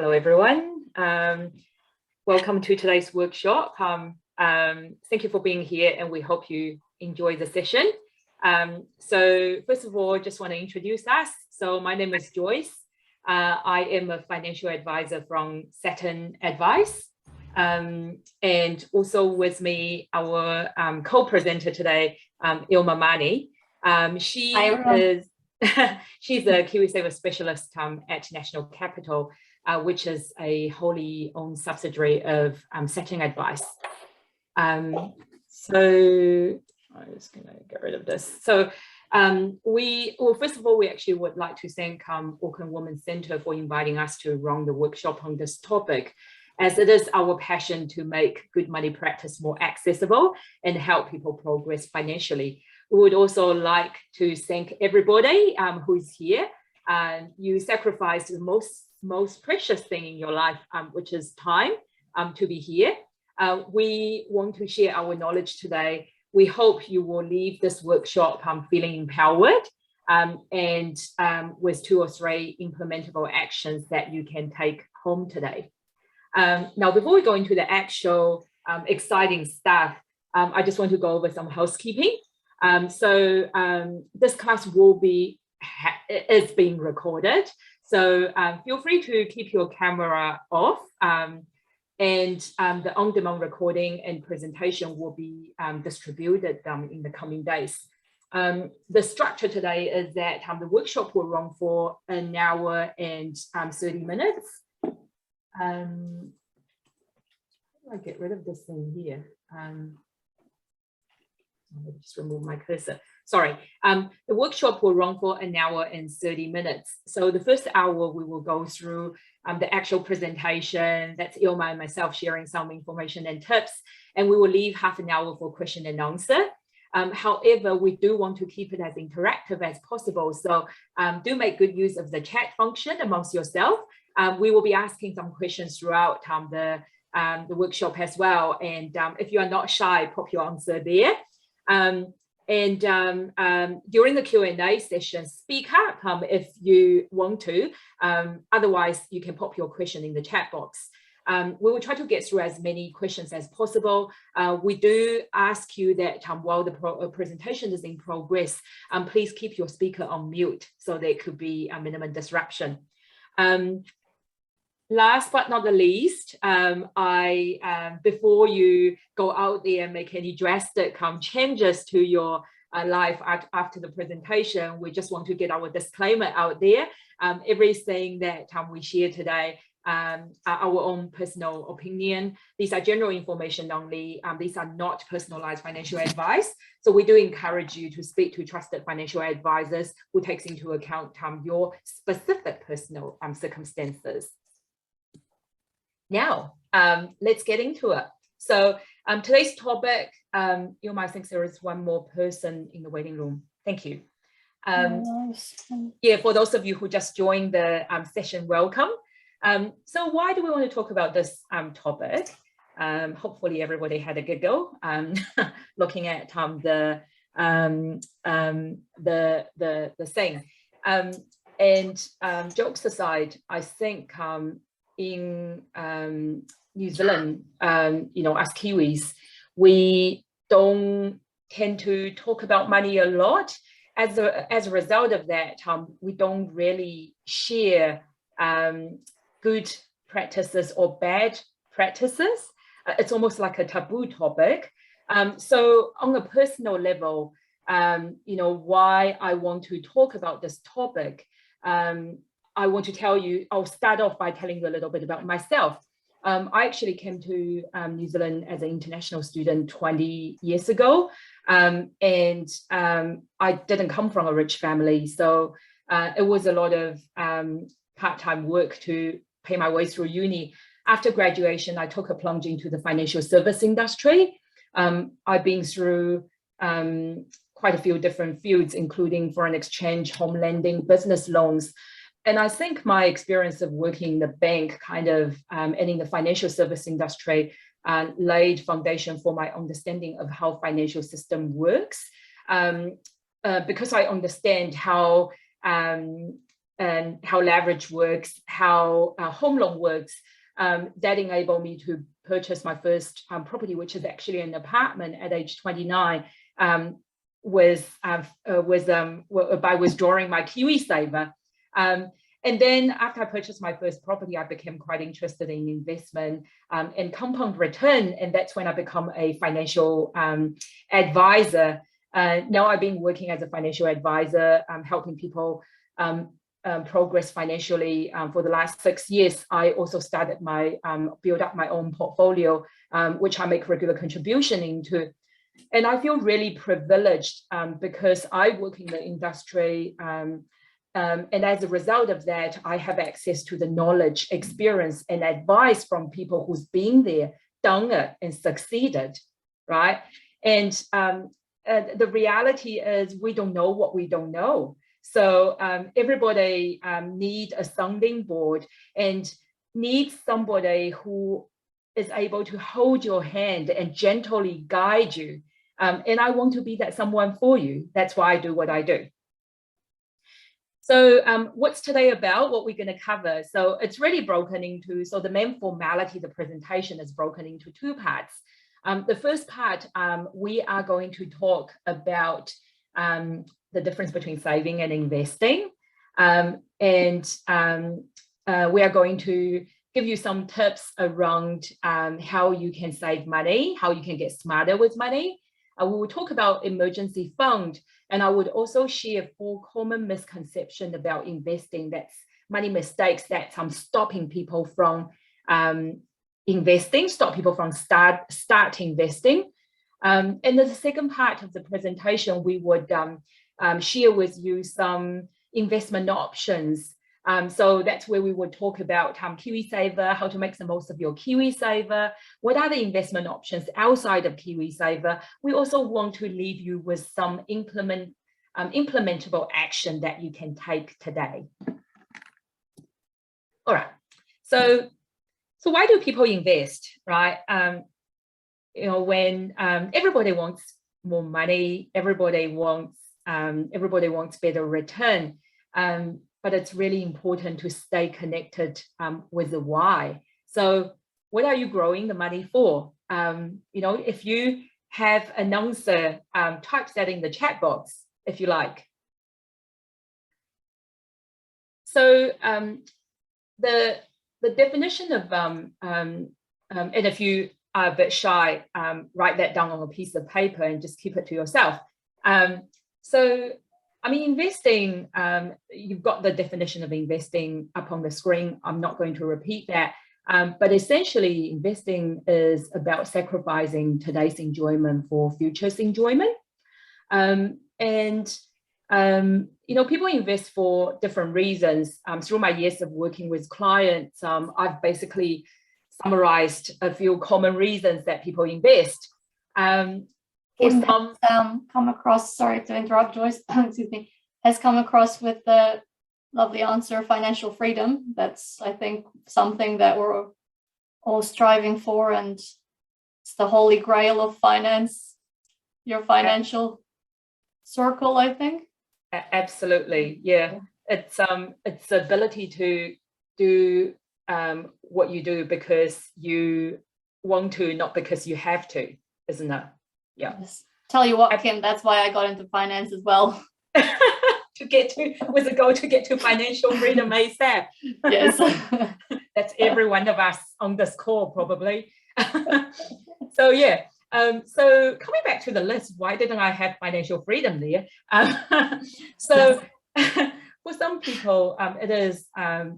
Hello, everyone. Welcome to today's workshop. Thank you for being here, and we hope you enjoy the session. So first of all, just want to introduce us. So my name is Joyce. I am a financial advisor from Saturn Advice. And also with me, our co-presenter today, Ilma Mani. She's a Kiwisaver specialist at National Capital, which is a wholly owned subsidiary of Saturn Advice. So I'm just going to get rid of this. So first of all, we actually would like to thank Auckland Women's Centre for inviting us to run the workshop on this topic, as it is our passion to make good money practice more accessible and help people progress financially. We would also like to thank everybody who's here. You sacrificed the most precious thing in your life, which is time, to be here. We want to share our knowledge today. We hope you will leave this workshop feeling empowered and with 2 or 3 implementable actions that you can take home today. Now, before we go into the actual exciting stuff, I just want to go over some housekeeping. This class is being recorded. So feel free to keep your camera off, and the on-demand recording and presentation will be distributed in the coming days. The structure today is that the workshop will run for 1 hour and 30 minutes. How do I get rid of this thing here? I'll just remove my cursor. Sorry. The workshop will run for 1 hour and 30 minutes. So the first hour, we will go through the actual presentation. That's Ilma and myself sharing some information and tips. And we will leave half an hour for question and answer. However, we do want to keep it as interactive as possible. So do make good use of the chat function amongst yourself. We will be asking some questions throughout the workshop as well. And if you are not shy, pop your answer there. During the Q&A session, speak up if you want to. Otherwise, you can pop your question in the chat box. We will try to get through as many questions as possible. We do ask you that while the presentation is in progress, please keep your speaker on mute so there could be a minimum disruption. Last but not the least, before you go out there and make any drastic changes to your life after the presentation, we just want to get our disclaimer out there. Everything that we share today are our own personal opinion. These are general information only. These are not personalized financial advice. So we do encourage you to speak to trusted financial advisors who takes into account your specific personal circumstances. Now, let's get into it. So today's topic, Ilma, I think there is one more person in the waiting room. Thank you. Yeah, for those of you who just joined the session, welcome. So why do we want to talk about this topic? Hopefully everybody had a giggle looking at the thing. Jokes aside, I think in New Zealand, as Kiwis, we don't tend to talk about money a lot. As a result of that, we don't really share good practices or bad practices. It's almost like a taboo topic. So on a personal level, why I want to talk about this topic, I want to tell you, I'll start off by telling you a little bit about myself. I actually came to New Zealand as an international student 20 years ago. I didn't come from a rich family. So it was a lot of part-time work to pay my way through uni. After graduation, I took a plunge into the financial service industry. I've been through quite a few different fields, including foreign exchange, home lending, business loans. And I think my experience of working in the bank and in the financial service industry laid foundation for my understanding of how financial system works. Because I understand how and how leverage works, how home loan works, that enabled me to purchase my first property, which is actually an apartment at age 29, by withdrawing my Kiwisaver. And then after I purchased my first property, I became quite interested in investment and compound return. And that's when I become a financial advisor. Now I've been working as a financial advisor, helping people progress financially for the last 6 years. I also started build up my own portfolio, which I make regular contribution into. And I feel really privileged because I work in the industry. And as a result of that, I have access to the knowledge, experience, and advice from people who's been there, done it, and succeeded, right? And the reality is we don't know what we don't know. So everybody needs a sounding board and needs somebody who is able to hold your hand and gently guide you. And I want to be that someone for you. That's why I do what I do. So what's today about, what we're going to cover? So it's really broken into, so the main formality, the presentation is broken into 2 parts. The first part, we are going to talk about the difference between saving and investing. We are going to give you some tips around how you can save money, how you can get smarter with money. We will talk about emergency fund, and I would also share 4 common misconceptions about investing. That's money mistakes that stopping people from investing, stop people from start investing. And the second part of the presentation, we would share with you some investment options. So that's where we would talk about Kiwisaver, how to make the most of your Kiwisaver. What are the investment options outside of Kiwisaver? We also want to leave you with some implementable action that you can take today. All right. So why do people invest, right? You know, when everybody wants more money, everybody wants better return. But it's really important to stay connected with the why. So what are you growing the money for? You know, if you have an answer, type that in the chat box, if you like. So the definition of, and if you are a bit shy, write that down on a piece of paper and just keep it to yourself. So I mean, investing, you've got the definition of investing up on the screen. I'm not going to repeat that. But essentially, investing is about sacrificing today's enjoyment for future's enjoyment. You know, people invest for different reasons. Through my years of working with clients, I've basically summarized a few common reasons that people invest. Kim has come across, sorry to interrupt, Joyce, excuse me, has come across with the lovely answer, financial freedom. That's, I think, something that we're all striving for, and it's the holy grail of finance, your financial circle, I think. Absolutely, yeah. It's the ability to do what you do because you want to, not because you have to, isn't it? Yeah. Yes. Tell you what, Kim, that's why I got into finance as well. With a goal to get to financial freedom ASAP. Yes. That's every one of us on this call, probably. So yeah. So coming back to the list, why didn't I have financial freedom there? So for some people, it is,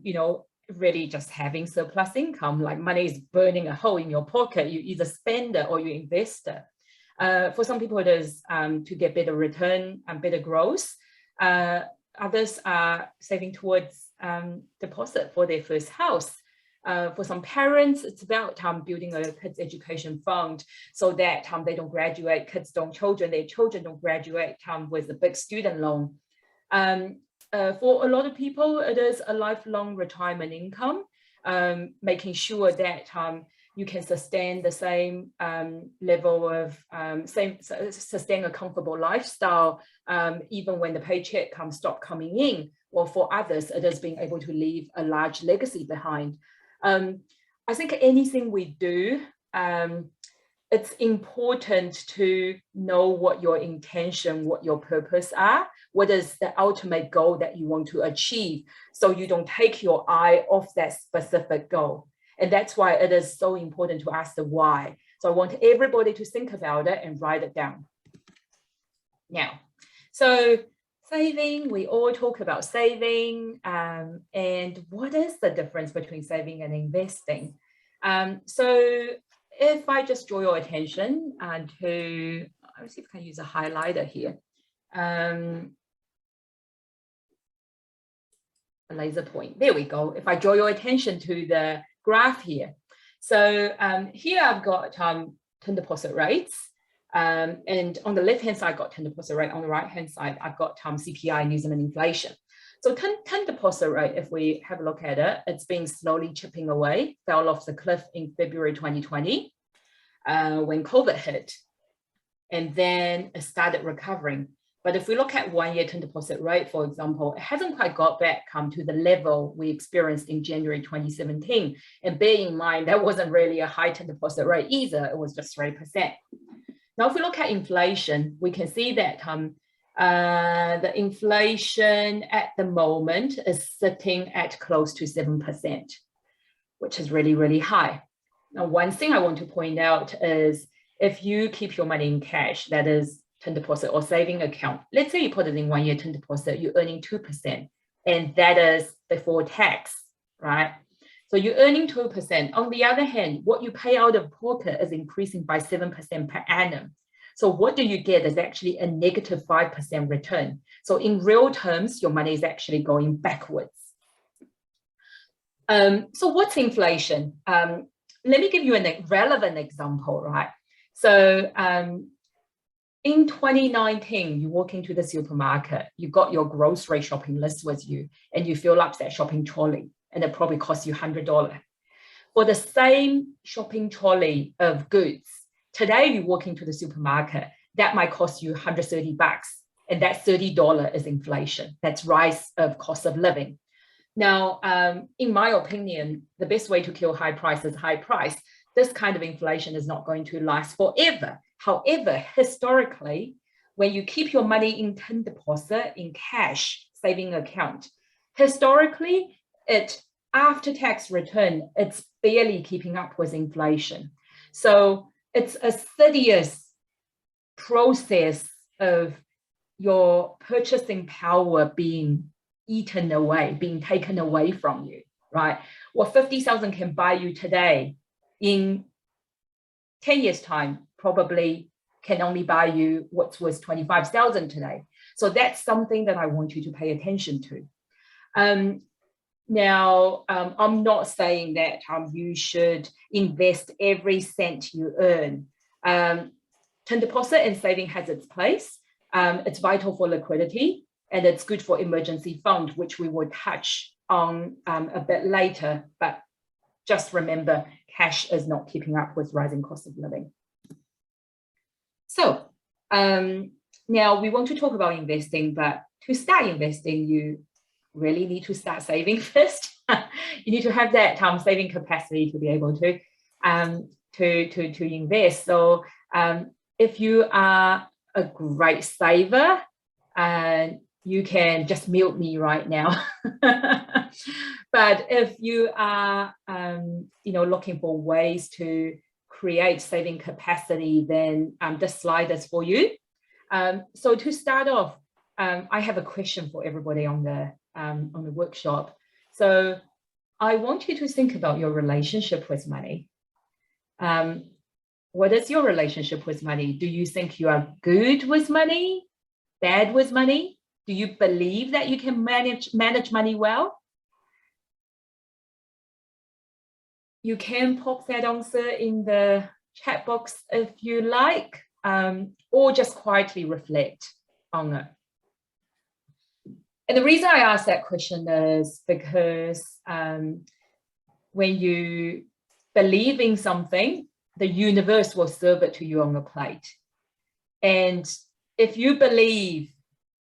you know, really just having surplus income, like money is burning a hole in your pocket. You either spend it or you invest it. For some people, it is to get better return and better growth. Others are saving towards deposit for their first house. For some parents, it's about building a kids' education fund so that they don't graduate, their children don't graduate with a big student loan. For a lot of people, it is a lifelong retirement income, making sure that you can sustain the same level of, sustain a comfortable lifestyle, even when the paycheck stop coming in, or for others, it is being able to leave a large legacy behind. I think anything we do, it's important to know what your intention, what your purpose are, what is the ultimate goal that you want to achieve, so you don't take your eye off that specific goal. And that's why it is so important to ask the why. So I want everybody to think about it and write it down. Now, so saving, we all talk about saving, and what is the difference between saving and investing? So if I just draw your attention to, let's see if I can use a highlighter here. A laser point, there we go. If I draw your attention to the graph here. So here I've got term deposit rates. And on the left-hand side, I've got term deposit rate. On the right-hand side, I've got CPI, New Zealand inflation. So term deposit rate, if we have a look at it, it's been slowly chipping away, fell off the cliff in February 2020 when COVID hit, and then it started recovering. But if we look at one-year term deposit rate, for example, it hasn't quite got back to the level we experienced in January 2017. And bear in mind, that wasn't really a high term deposit rate either. It was just 3%. Now, if we look at inflation, we can see that the inflation at the moment is sitting at close to 7%, which is really, really high. Now, one thing I want to point out is if you keep your money in cash, that is term deposit or saving account, let's say you put it in one-year term deposit, you're earning 2%, and that is before tax, right? So you're earning 2%. On the other hand, what you pay out of pocket is increasing by 7% per annum. So what do you get is actually a negative 5% return. So in real terms, your money is actually going backwards. So what's inflation? Let me give you a relevant example, right? So in 2019, you walk into the supermarket, you got your grocery shopping list with you, and you fill up that shopping trolley, and it probably costs you $100. For the same shopping trolley of goods, today you walk into the supermarket, that might cost you $130, and that $30 is inflation. That's rise of cost of living. Now, in my opinion, the best way to kill high price is high price. This kind of inflation is not going to last forever. However, historically, when you keep your money in term deposit, in cash saving account, historically, after tax return, it's barely keeping up with inflation. So it's a 30-year process of your purchasing power being eaten away, being taken away from you, right? What 50,000 can buy you today, in 10 years' time, probably can only buy you what's worth 25,000 today. So that's something that I want you to pay attention to. Now, I'm not saying that you should invest every cent you earn. Term deposit and saving has its place. It's vital for liquidity, and it's good for emergency fund, which we will touch on a bit later. But just remember, cash is not keeping up with rising cost of living. So now we want to talk about investing, but to start investing, you really need to start saving first. You need to have that saving capacity to be able to invest. So if you are a great saver, you can just mute me right now. But if you are looking for ways to create saving capacity, then this slide is for you. So to start off, I have a question for everybody on the workshop. So I want you to think about your relationship with money. What is your relationship with money? Do you think you are good with money, bad with money? Do you believe that you can manage money well? You can pop that answer in the chat box if you like, or just quietly reflect on it. And the reason I ask that question is because when you believe in something, the universe will serve it to you on a plate. And if you believe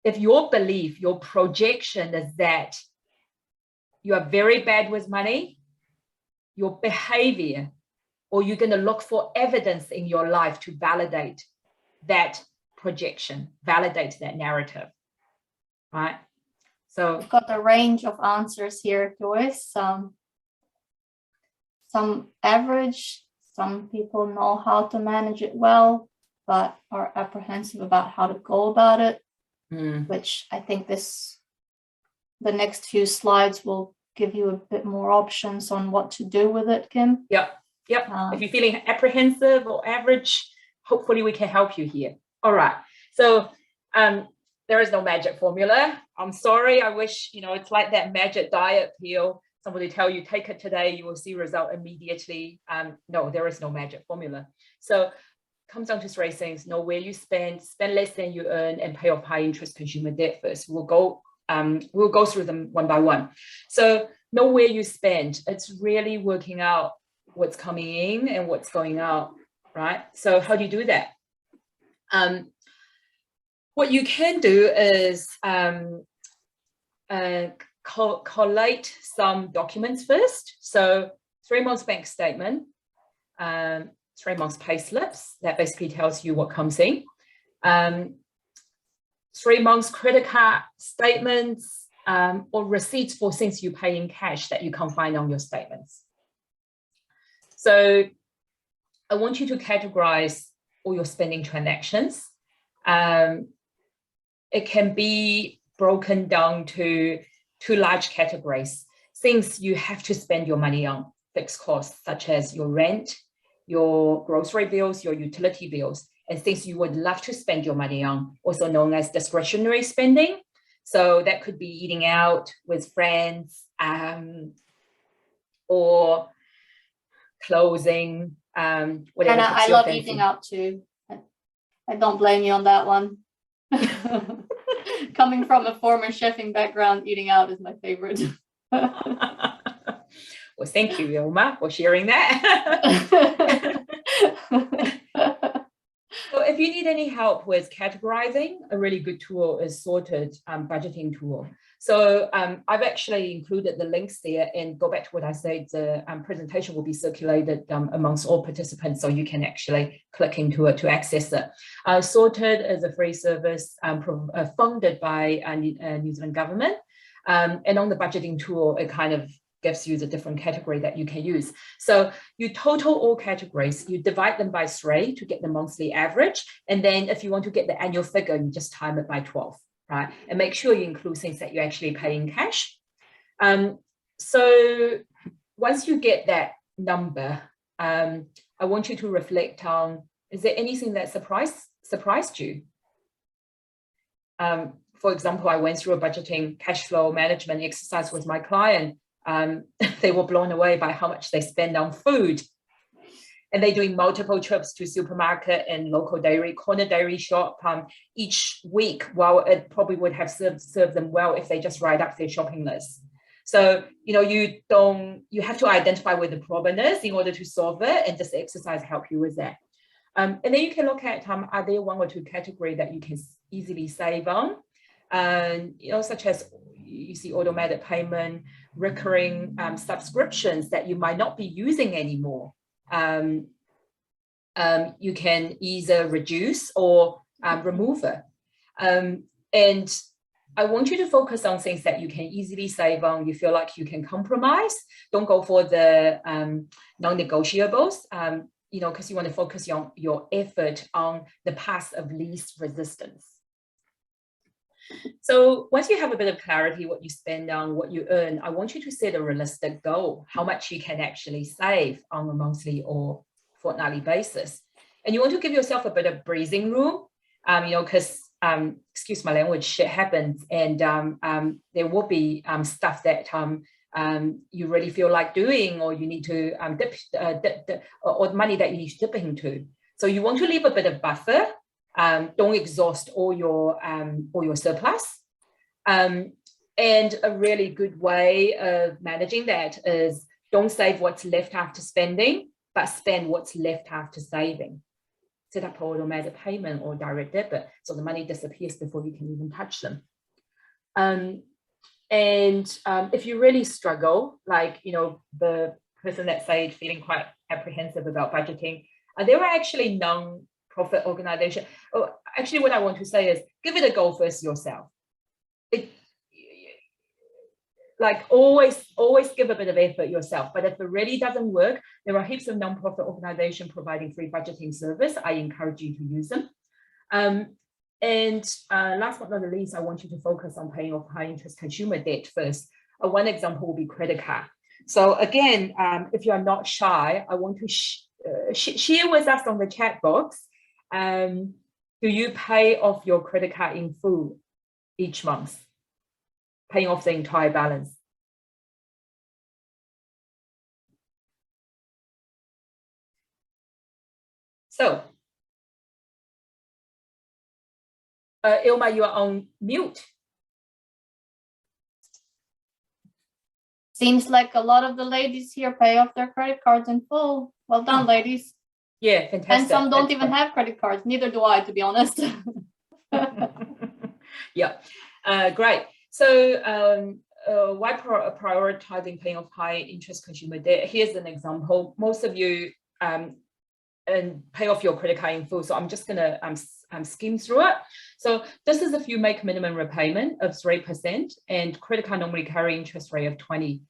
if your belief, your projection is that you are very bad with money, your behavior, or you're going to look for evidence in your life to validate that projection, validate that narrative, right? So we've got a range of answers here, Joyce. Some average, some people know how to manage it well, but are apprehensive about how to go about it, which I think the next few slides will give you a bit more options on what to do with it, Kim. Yep. If you're feeling apprehensive or average, hopefully we can help you here. All right. So there is no magic formula. I'm sorry. I wish, it's like that magic diet pill. Somebody tell you, take it today, you will see result immediately. No, there is no magic formula. So it comes down to three things: know where you spend less than you earn, and pay off high interest consumer debt first. We'll go through them one by one. So know where you spend. It's really working out what's coming in and what's going out, right? So how do you do that? What you can do is collate some documents first. So 3 months bank statement, 3 months pay slips, that basically tells you what comes in. 3 months credit card statements, or receipts for things you pay in cash that you can't find on your statements. So I want you to categorize all your spending transactions. It can be broken down to 2 large categories: things you have to spend your money on, fixed costs such as your rent, your grocery bills, your utility bills, and things you would love to spend your money on, also known as discretionary spending. So that could be eating out with friends, or clothing, whatever. And I love eating out too. I don't blame you on that one. Coming from a former chefing background, eating out is my favorite. Well, thank you, Ilma, for sharing that. So if you need any help with categorizing, a really good tool is Sorted budgeting tool. So I've actually included the links there, and go back to what I said, the presentation will be circulated amongst all participants, so you can actually click into it to access it. Sorted is a free service funded by New Zealand government. And on the budgeting tool, it kind of gives you the different category that you can use. So you total all categories, you divide them by 3 to get the monthly average. And then if you want to get the annual figure, you just time it by 12, right? And make sure you include things that you actually pay in cash. So once you get that number, I want you to reflect on, is there anything that surprised you? For example, I went through a budgeting cash flow management exercise with my client. They were blown away by how much they spend on food, and they're doing multiple trips to supermarket and local corner dairy shop each week, while it probably would have served them well if they just write up their shopping list. So you have to identify where the problem is in order to solve it, and this exercise help you with that. And then you can look at are there 1 or 2 categories that you can easily save on, such as you see automatic payment, recurring subscriptions that you might not be using anymore. You can either reduce or remove it. And I want you to focus on things that you can easily save on, you feel like you can compromise. Don't go for the non-negotiables, because you want to focus your effort on the path of least resistance. So once you have a bit of clarity, what you spend on, what you earn, I want you to set a realistic goal, how much you can actually save on a monthly or fortnightly basis. And you want to give yourself a bit of breathing room, because, excuse my language, shit happens, and there will be stuff that you really feel like doing, or you need to or money that you need to dip into. So you want to leave a bit of buffer. Don't exhaust all your surplus. And a really good way of managing that is don't save what's left after spending, but spend what's left after saving. set up automatic payment or direct debit, so the money disappears before you can even touch them. If you really struggle, like, you know, the person that said feeling quite apprehensive about budgeting, there are actually non-profit organizations. Oh, actually, what I want to say is give it a go first yourself. Like always give a bit of effort yourself. But if it really doesn't work, there are heaps of non-profit organizations providing free budgeting service. I encourage you to use them. Last but not the least, I want you to focus on paying off high interest consumer debt first. One example will be credit card. So again, if you are not shy, I want to share with us on the chat box. Do you pay off your credit card in full each month? Paying off the entire balance. So, Ilma, you are on mute. Seems like a lot of the ladies here pay off their credit cards in full. Well done, ladies. Yeah, fantastic. And some don't even have credit cards. Neither do I, to be honest. Yeah, great. So why prioritizing paying off high interest consumer debt? Here's an example. Most of you pay off your credit card in full. So I'm just gonna skim through it. So this is if you make minimum repayment of 3% and credit card normally carry interest rate of 20%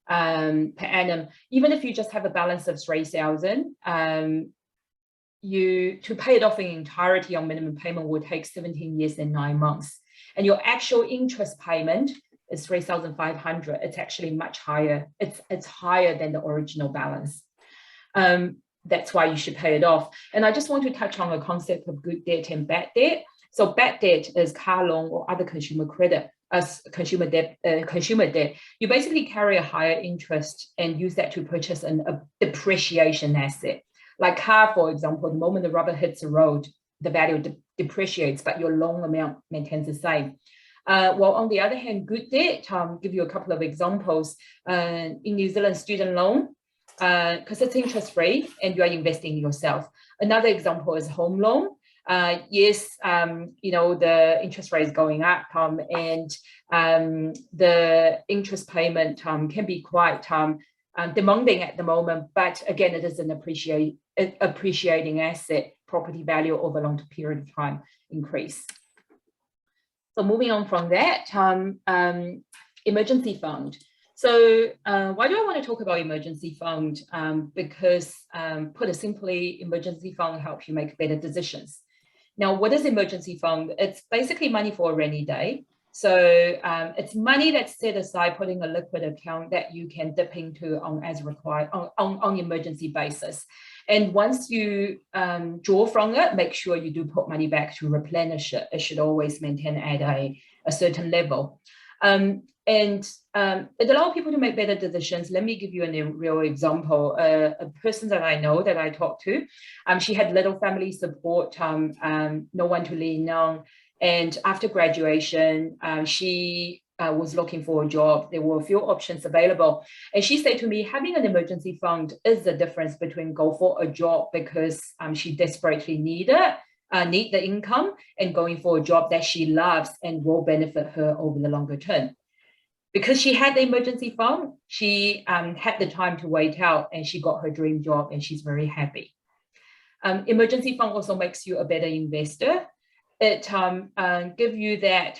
per annum. Even if you just have a balance of 3,000, to pay it off in entirety on minimum payment will take 17 years and 9 months. And your actual interest payment is 3,500. It's actually much higher. It's higher than the original balance. That's why you should pay it off. And I just want to touch on the concept of good debt and bad debt. So bad debt is car loan or other consumer credit. As consumer debt, you basically carry a higher interest and use that to purchase a depreciation asset. Like car, for example, the moment the rubber hits the road, the value depreciates, but your loan amount maintains the same. While on the other hand, good debt, give you a couple of examples. In New Zealand, student loan, because it's interest free and you are investing in yourself. Another example is home loan. Yes, you know, the interest rate is going up and the interest payment can be quite demanding at the moment, but again, it is an appreciating asset, property value over a long period of time increase. So moving on from that, emergency fund. So why do I want to talk about emergency fund? Because put it simply, emergency fund helps you make better decisions. Now, what is emergency fund? It's basically money for a rainy day. So it's money that's set aside, putting a liquid account that you can dip into on as required on emergency basis. And once you draw from it, make sure you do put money back to replenish it. It should always maintain at a certain level. It allows people to make better decisions. Let me give you a real example. A person that I know that I talked to, she had little family support, no one to lean on. And after graduation, she was looking for a job. There were a few options available. And she said to me, having an emergency fund is the difference between go for a job because she desperately need the income and going for a job that she loves and will benefit her over the longer term. Because she had the emergency fund, she had the time to wait out and she got her dream job and she's very happy. Emergency fund also makes you a better investor. It gives you that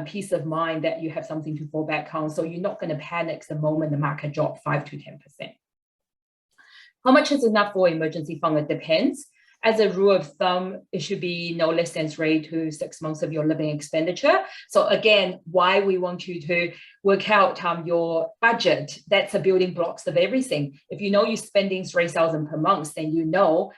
peace of mind that you have something to fall back on. So you're not going to panic the moment the market drops 5 to 10%. How much is enough for emergency fund? It depends. As a rule of thumb, it should be no less than 3 to 6 months of your living expenditure. So again, why we want you to work out your budget. That's the building blocks of everything. If you know you're spending 3,000 per month, then you know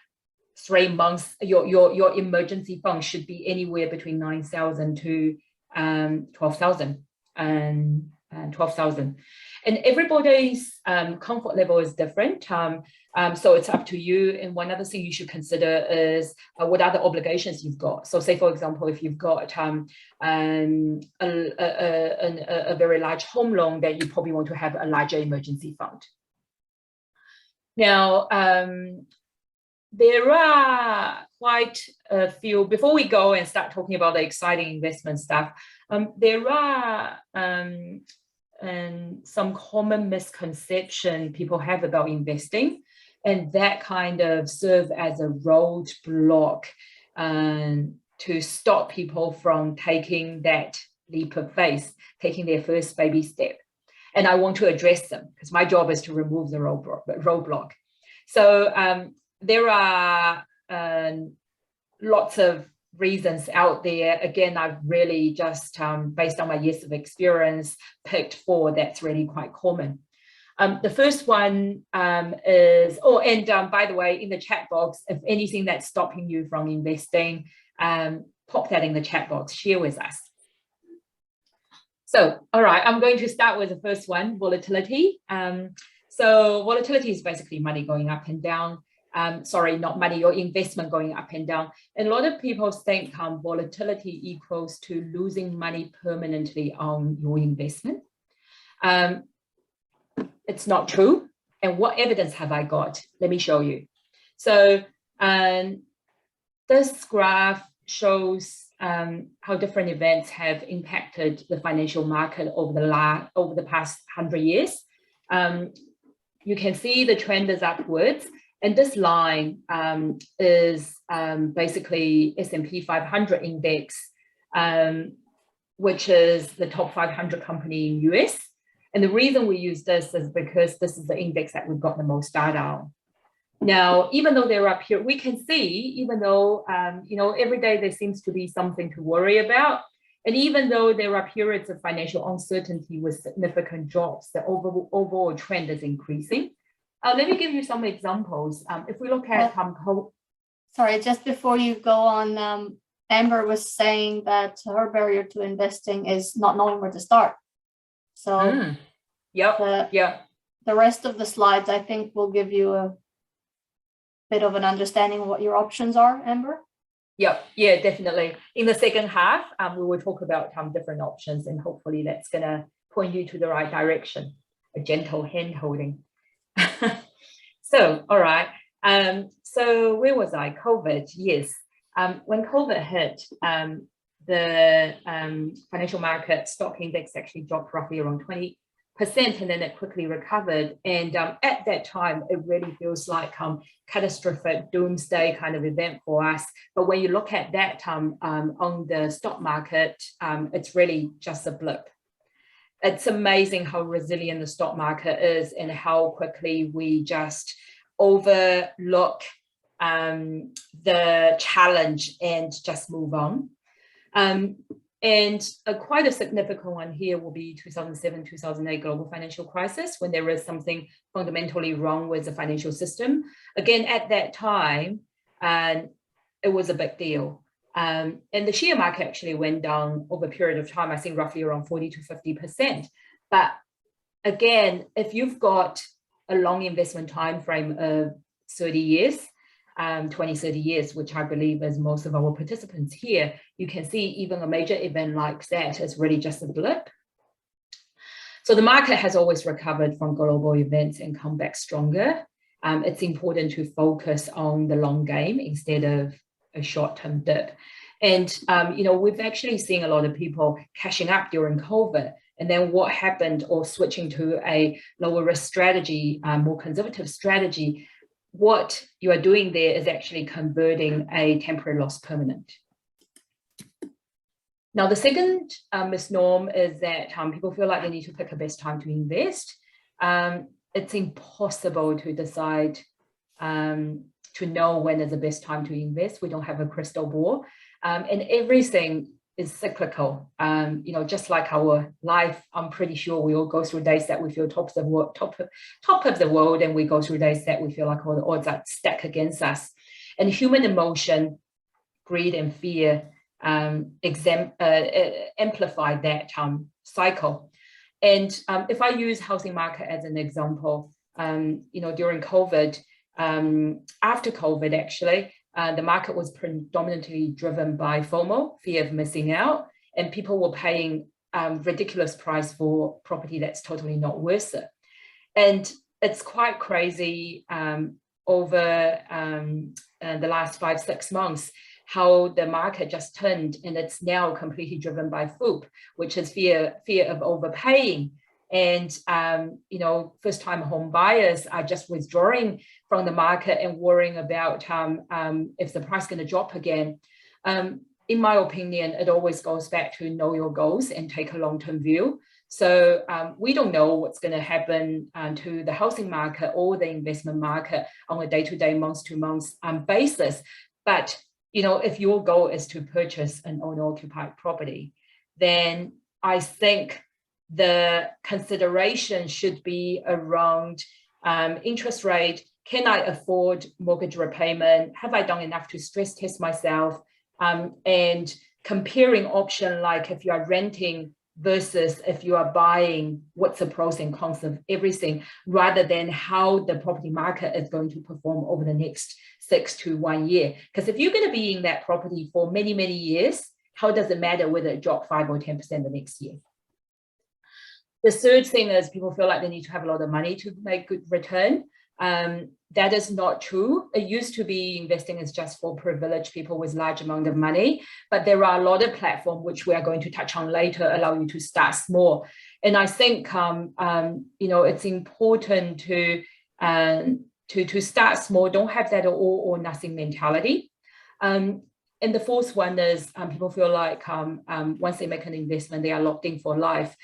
3 months, your emergency fund should be anywhere between 9,000 to 12,000 and 12,000. And everybody's comfort level is different. So it's up to you. And one other thing you should consider is what other obligations you've got. So say, for example, if you've got a very large home loan, then you probably want to have a larger emergency fund. Now, there are quite a few, before we go and start talking about the exciting investment stuff, there are some common misconception people have about investing, and that kind of serve as a roadblock to stop people from taking that leap of faith, taking their first baby step. And I want to address them because my job is to remove the roadblock. So there are lots of reasons out there. Again, I've really just, based on my years of experience, picked 4 that's really quite common. The first one is, by the way, in the chat box, if anything that's stopping you from investing, pop that in the chat box, share with us. So, all right, I'm going to start with the first one, volatility. So volatility is basically money going up and down. Sorry, not money, your investment going up and down. And a lot of people think volatility equals to losing money permanently on your investment. It's not true. And what evidence have I got? Let me show you. So this graph shows how different events have impacted the financial market over the past 100 years. You can see the trend is upwards, and this line is basically S&P 500 index, which is the top 500 company in US. And the reason we use this is because this is the index that we've got the most data on. Now, even though they're up here, we can see, even though, every day there seems to be something to worry about, and even though there are periods of financial uncertainty with significant drops, the overall trend is increasing. Let me give you some examples. If we look at sorry, just before you go on, Amber was saying that her barrier to investing is not knowing where to start. So the rest of the slides, I think, will give you a bit of an understanding of what your options are, Amber. Yep, yeah, definitely. In the second half, we will talk about different options, and hopefully that's going to point you to the right direction, a gentle hand holding. So, all right. So where was I? COVID, yes. When COVID hit, the financial market stock index actually dropped roughly around 20%, and then it quickly recovered. And at that time, it really feels like catastrophic doomsday kind of event for us. But when you look at that on the stock market, it's really just a blip. It's amazing how resilient the stock market is and how quickly we just overlook the challenge and just move on. And quite a significant one here will be 2007-2008 global financial crisis, when there is something fundamentally wrong with the financial system. Again, at that time, it was a big deal. And the share market actually went down over a period of time, I think roughly around 40 to 50%. But again, if you've got a long investment time frame of 30 years, 20, 30 years, which I believe is most of our participants here, you can see even a major event like that is really just a blip. So the market has always recovered from global events and come back stronger. It's important to focus on the long game instead of a short-term dip. And, we've actually seen a lot of people cashing up during COVID. And then what happened, or switching to a lower risk strategy, more conservative strategy, what you are doing there is actually converting a temporary loss permanent. Now, the second misnomer is that people feel like they need to pick a best time to invest. It's impossible to decide to know when is the best time to invest. We don't have a crystal ball, and everything is cyclical. Just like our life, I'm pretty sure we all go through days that we feel top of the world, and we go through days that we feel like all the odds are stacked against us. And human emotion, greed and fear amplify that cycle. And if I use housing market as an example, during COVID, after COVID actually, the market was predominantly driven by FOMO, fear of missing out, and people were paying ridiculous price for property that's totally not worth it. And it's quite crazy over the last 5-6 months, how the market just turned, and it's now completely driven by FOOP, which is fear of overpaying. And, first-time home buyers are just withdrawing from the market and worrying about if the price is going to drop again. In my opinion, it always goes back to know your goals and take a long-term view. So we don't know what's going to happen to the housing market or the investment market on a day-to-day, month-to-month basis. But, if your goal is to purchase an owner-occupied property, then I think the consideration should be around interest rate. Can I afford mortgage repayment? Have I done enough to stress test myself? And comparing option, like if you are renting versus if you are buying, what's the pros and cons of everything, rather than how the property market is going to perform over the next 6 to 1 year. Because if you're going to be in that property for many, many years, how does it matter whether it dropped 5 or 10% the next year? The third thing is people feel like they need to have a lot of money to make good return. That is not true. It used to be investing is just for privileged people with large amount of money, but there are a lot of platforms which we are going to touch on later, allow you to start small. And I think it's important to start small. Don't have that all or nothing mentality. And the fourth one is people feel like once they make an investment, they are locked in for life.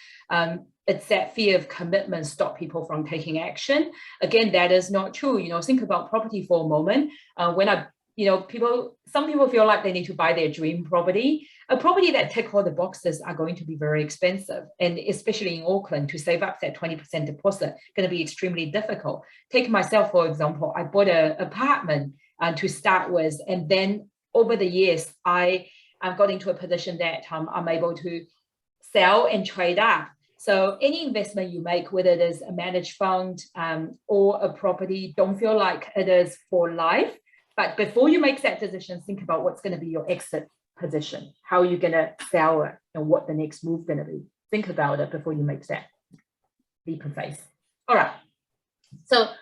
It's that fear of commitment stop people from taking action. Again, that is not true. Think about property for a moment. Some people feel like they need to buy their dream property. A property that ticks all the boxes are going to be very expensive. And especially in Auckland, to save up that 20% deposit, going to be extremely difficult. Take myself, for example, I bought an apartment to start with. And then over the years, I've got into a position that I'm able to sell and trade up. So any investment you make, whether it is a managed fund or a property, don't feel like it is for life. But before you make that decision, think about what's going to be your exit position. How are you going to sell it and what the next move is going to be? Think about it before you make that leap of faith. All right. So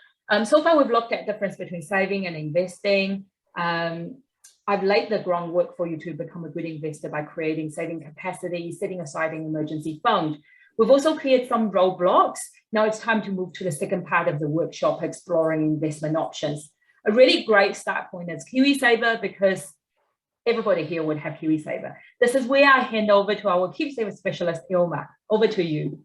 far we've looked at the difference between saving and investing. I've laid the groundwork for you to become a good investor by creating saving capacity, setting aside an emergency fund. We've also cleared some roadblocks. Now it's time to move to the second part of the workshop, exploring investment options. A really great start point is Kiwisaver, because everybody here would have Kiwisaver. This is where I hand over to our Kiwisaver specialist, Ilma. Over to you.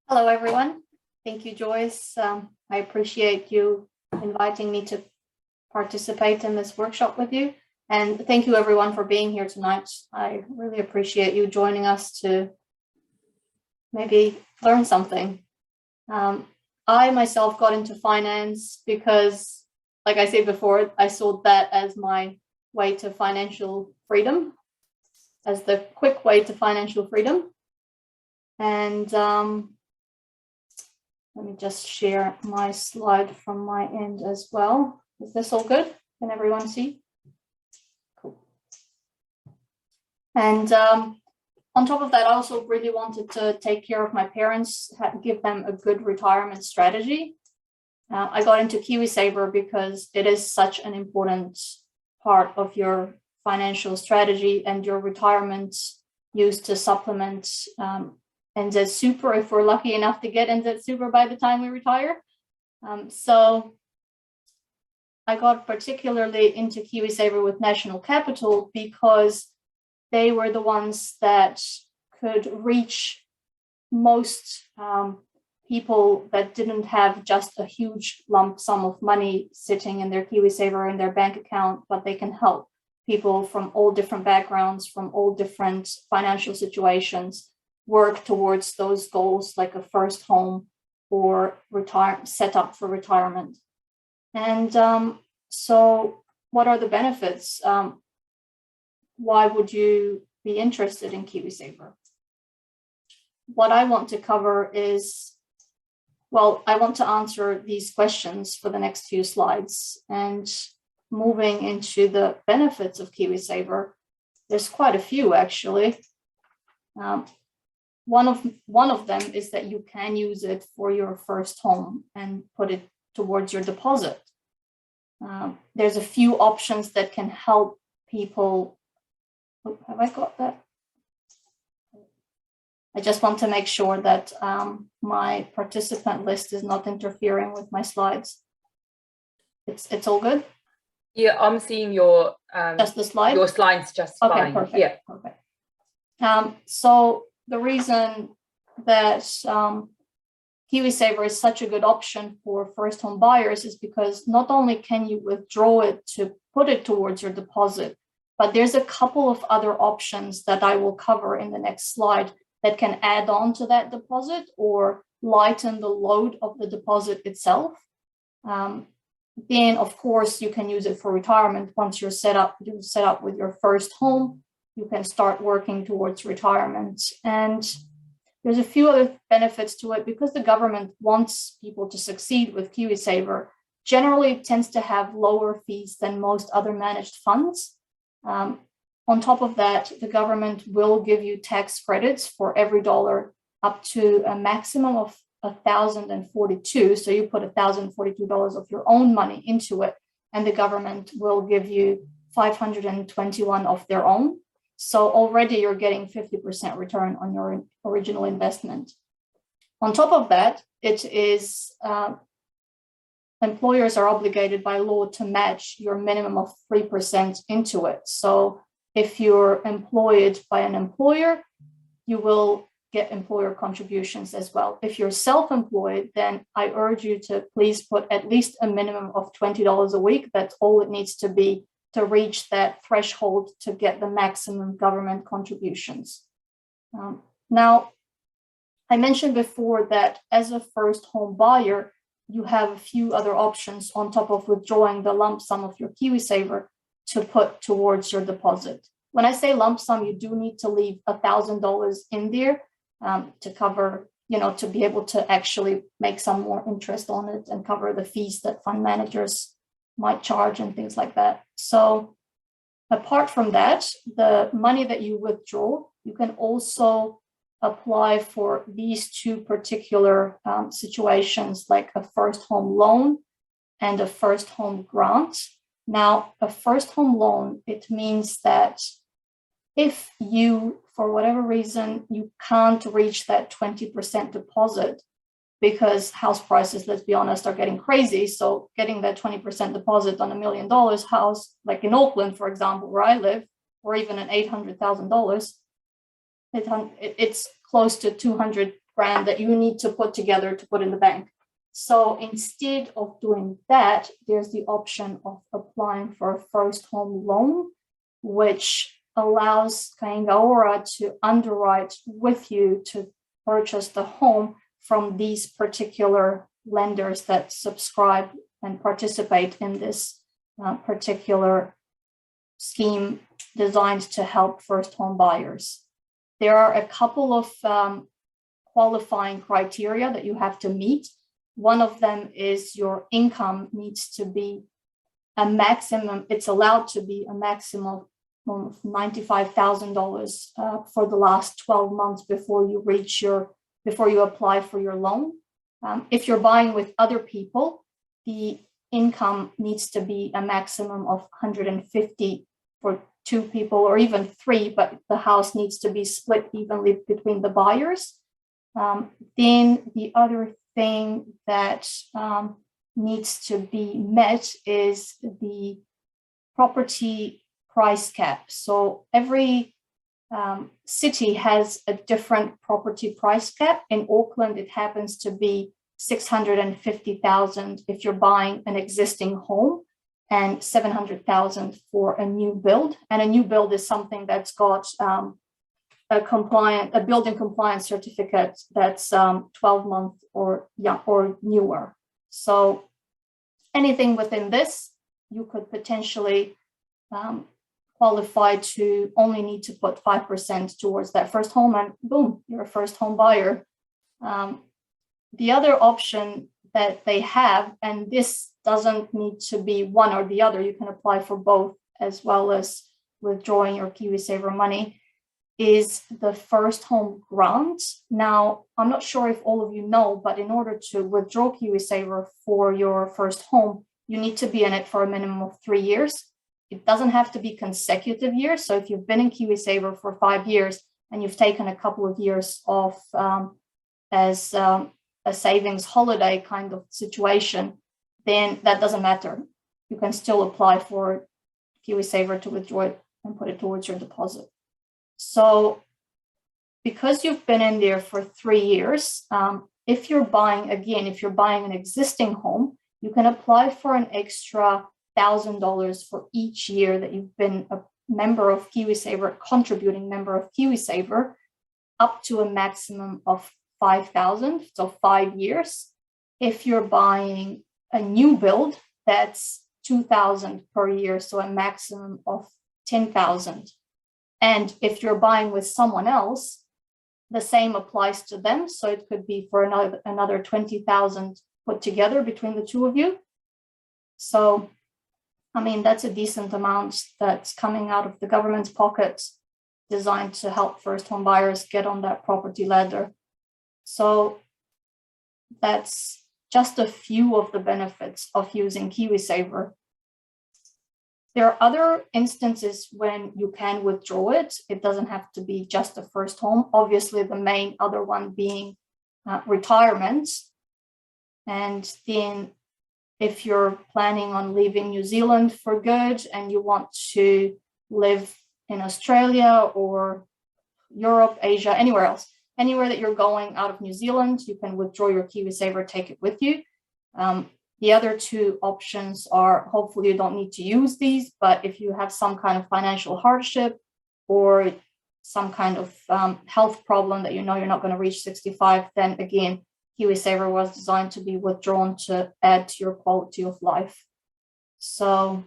Hello, everyone. Thank you, Joyce. I appreciate you inviting me to participate in this workshop with you. And thank you, everyone, for being here tonight. I really appreciate you joining us to maybe learn something. I myself got into finance because, like I said before, I saw that as my way to financial freedom, as the quick way to financial freedom. And let me just share my slide from my end as well. Is this all good? Can everyone see? Cool. And on top of that, I also really wanted to take care of my parents, give them a good retirement strategy. I got into Kiwisaver because it is such an important part of your financial strategy and your retirement used to supplement NZ Super if we're lucky enough to get NZ Super by the time we retire. So I got particularly into Kiwisaver with National Capital because they were the ones that could reach most people that didn't have just a huge lump sum of money sitting in their Kiwisaver in their bank account, but they can help people from all different backgrounds, from all different financial situations, work towards those goals like a first home or set up for retirement. And so what are the benefits? Why would you be interested in Kiwisaver? What I want to cover is, well, I want to answer these questions for the next few slides. And moving into the benefits of Kiwisaver, there's quite a few actually. One of them is that you can use it for your first home and put it towards your deposit. There's a few options that can help people. Oh, have I got that? I just want to make sure that my participant list is not interfering with my slides. It's all good? Yeah, I'm seeing your just the slide. Your slides just fine. Perfect. Yeah. Perfect. So the reason that Kiwisaver is such a good option for first home buyers is because not only can you withdraw it to put it towards your deposit, but there's a couple of other options that I will cover in the next slide that can add on to that deposit or lighten the load of the deposit itself. Then, of course, you can use it for retirement. Once you're set up with your first home, you can start working towards retirement. And there's a few other benefits to it because the government wants people to succeed with Kiwisaver. Generally, it tends to have lower fees than most other managed funds. On top of that, the government will give you tax credits for every dollar up to a maximum of $1,042. So you put $1,042 of your own money into it, and the government will give you 521 of their own. So already you're getting 50% return on your original investment. On top of that, it is employers are obligated by law to match your minimum of 3% into it. So if you're employed by an employer, you will get employer contributions as well. If you're self-employed, then I urge you to please put at least a minimum of $20 a week. That's all it needs to be to reach that threshold to get the maximum government contributions. Now, I mentioned before that as a first home buyer, you have a few other options on top of withdrawing the lump sum of your Kiwisaver to put towards your deposit. When I say lump sum, you do need to leave $1,000 in there to cover, to be able to actually make some more interest on it and cover the fees that fund managers might charge and things like that. So apart from that, the money that you withdraw, you can also apply for these two particular situations, like a first home loan and a first home grant. Now, a first home loan, it means that if you, for whatever reason, you can't reach that 20% deposit because house prices, let's be honest, are getting crazy. So getting that 20% deposit on $1 million house, like in Auckland, for example, where I live, or even an $800,000, it's close to 200 grand that you need to put together to put in the bank. So instead of doing that, there's the option of applying for a first home loan, which allows Kaingaora to underwrite with you to purchase the home from these particular lenders that subscribe and participate in this particular scheme designed to help first home buyers. There are a couple of qualifying criteria that you have to meet. One of them is your income needs to be a maximum, it's allowed to be a maximum of $95,000 for the last 12 months before you apply for your loan. If you're buying with other people, the income needs to be a maximum of 150 for 2 people or even 3, but the house needs to be split evenly between the buyers. Then the other thing that needs to be met is the property price cap. So every city has a different property price cap. In Auckland, it happens to be $650,000 if you're buying an existing home and $700,000 for a new build. And a new build is something that's got a building compliance certificate that's 12 months or newer. So anything within this, you could potentially qualify to only need to put 5% towards that first home, and boom, you're a first home buyer. The other option that they have, and this doesn't need to be one or the other, you can apply for both as well as withdrawing your Kiwisaver money, is the first home grant. Now, I'm not sure if all of you know, but in order to withdraw Kiwisaver for your first home, you need to be in it for a minimum of 3 years. It doesn't have to be consecutive years. So if you've been in Kiwisaver for 5 years and you've taken a couple of years off as a savings holiday kind of situation, then that doesn't matter. You can still apply for Kiwisaver to withdraw it and put it towards your deposit. So because you've been in there for 3 years, if you're buying an existing home, you can apply for an extra $1,000 for each year that you've been a member of Kiwisaver, contributing member of Kiwisaver, up to a maximum of $5,000, so 5 years. If you're buying a new build, that's $2,000 per year, so a maximum of $10,000. And if you're buying with someone else, the same applies to them. So it could be for another $20,000 put together between the two of you. So, I mean, that's a decent amount that's coming out of the government's pockets, designed to help first home buyers get on that property ladder. So that's just a few of the benefits of using Kiwisaver. There are other instances when you can withdraw it. It doesn't have to be just a first home. Obviously, the main other one being retirement. And then if you're planning on leaving New Zealand for good and you want to live in Australia or Europe, Asia, anywhere else, anywhere that you're going out of New Zealand, you can withdraw your Kiwisaver, take it with you. The other two options are, hopefully you don't need to use these, but if you have some kind of financial hardship or some kind of health problem that you know you're not going to reach 65, then again, Kiwisaver was designed to be withdrawn to add to your quality of life. So,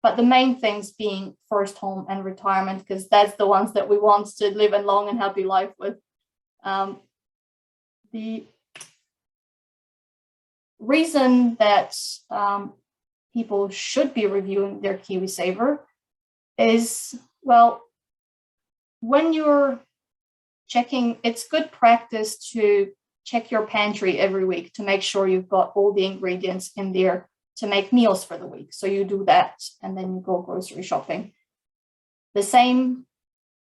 but the main things being first home and retirement, because that's the ones that we want to live a long and happy life with. The reason that people should be reviewing their Kiwisaver is, well, when you're checking, it's good practice to check your pantry every week to make sure you've got all the ingredients in there to make meals for the week. So you do that and then you go grocery shopping. The same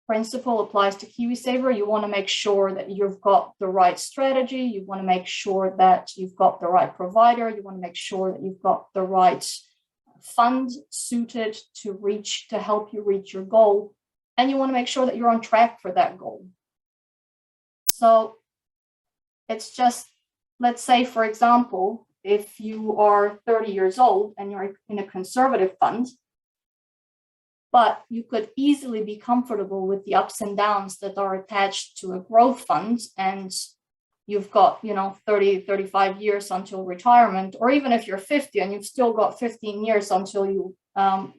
principle applies to Kiwisaver. You want to make sure that you've got the right strategy. You want to make sure that you've got the right provider. You want to make sure that you've got the right fund suited to help you reach your goal. And you want to make sure that you're on track for that goal. So it's just, let's say, for example, if you are 30 years old and you're in a conservative fund, but you could easily be comfortable with the ups and downs that are attached to a growth fund, and you've got, 30, 35 years until retirement, or even if you're 50 and you've still got 15 years until you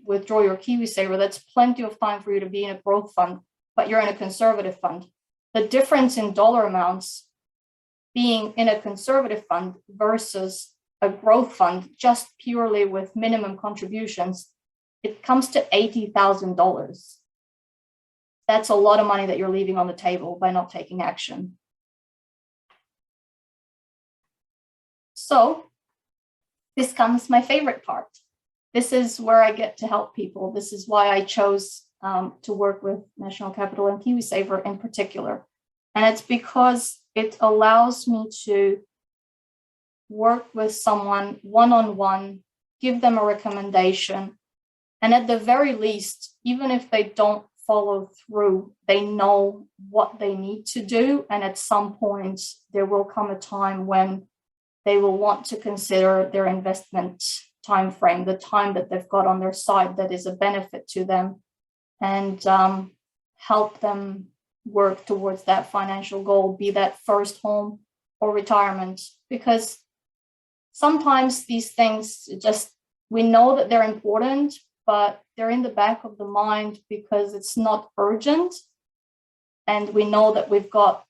withdraw your Kiwisaver, that's plenty of time for you to be in a growth fund, but you're in a conservative fund. The difference in dollar amounts being in a conservative fund versus a growth fund, just purely with minimum contributions, it comes to $80,000. That's a lot of money that you're leaving on the table by not taking action. So this comes my favorite part. This is where I get to help people. This is why I chose to work with National Capital and Kiwisaver in particular. And it's because it allows me to work with someone one-on-one, give them a recommendation, and at the very least, even if they don't follow through, they know what they need to do. And at some point, there will come a time when they will want to consider their investment time frame, the time that they've got on their side that is a benefit to them, and help them work towards that financial goal, be that first home or retirement. Because sometimes these things we know that they're important, but they're in the back of the mind because it's not urgent. And we know that we've got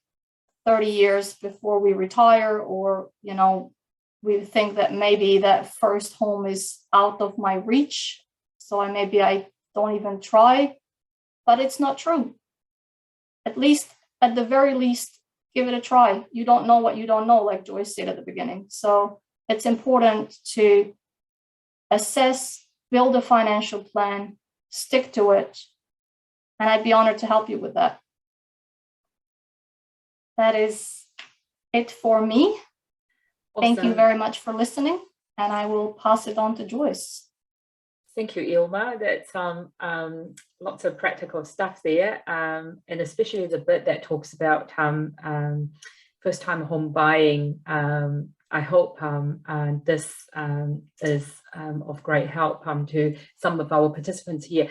30 years before we retire, or, we think that maybe that first home is out of my reach. So I don't even try, but it's not true. At the very least, give it a try. You don't know what you don't know, like Joyce said at the beginning. So it's important to assess, build a financial plan, stick to it, and I'd be honored to help you with that. That is it for me. Awesome. Thank you very much for listening, and I will pass it on to Joyce. Thank you, Ilma. That's lots of practical stuff there, and especially the bit that talks about first-time home buying. I hope this is of great help to some of our participants here.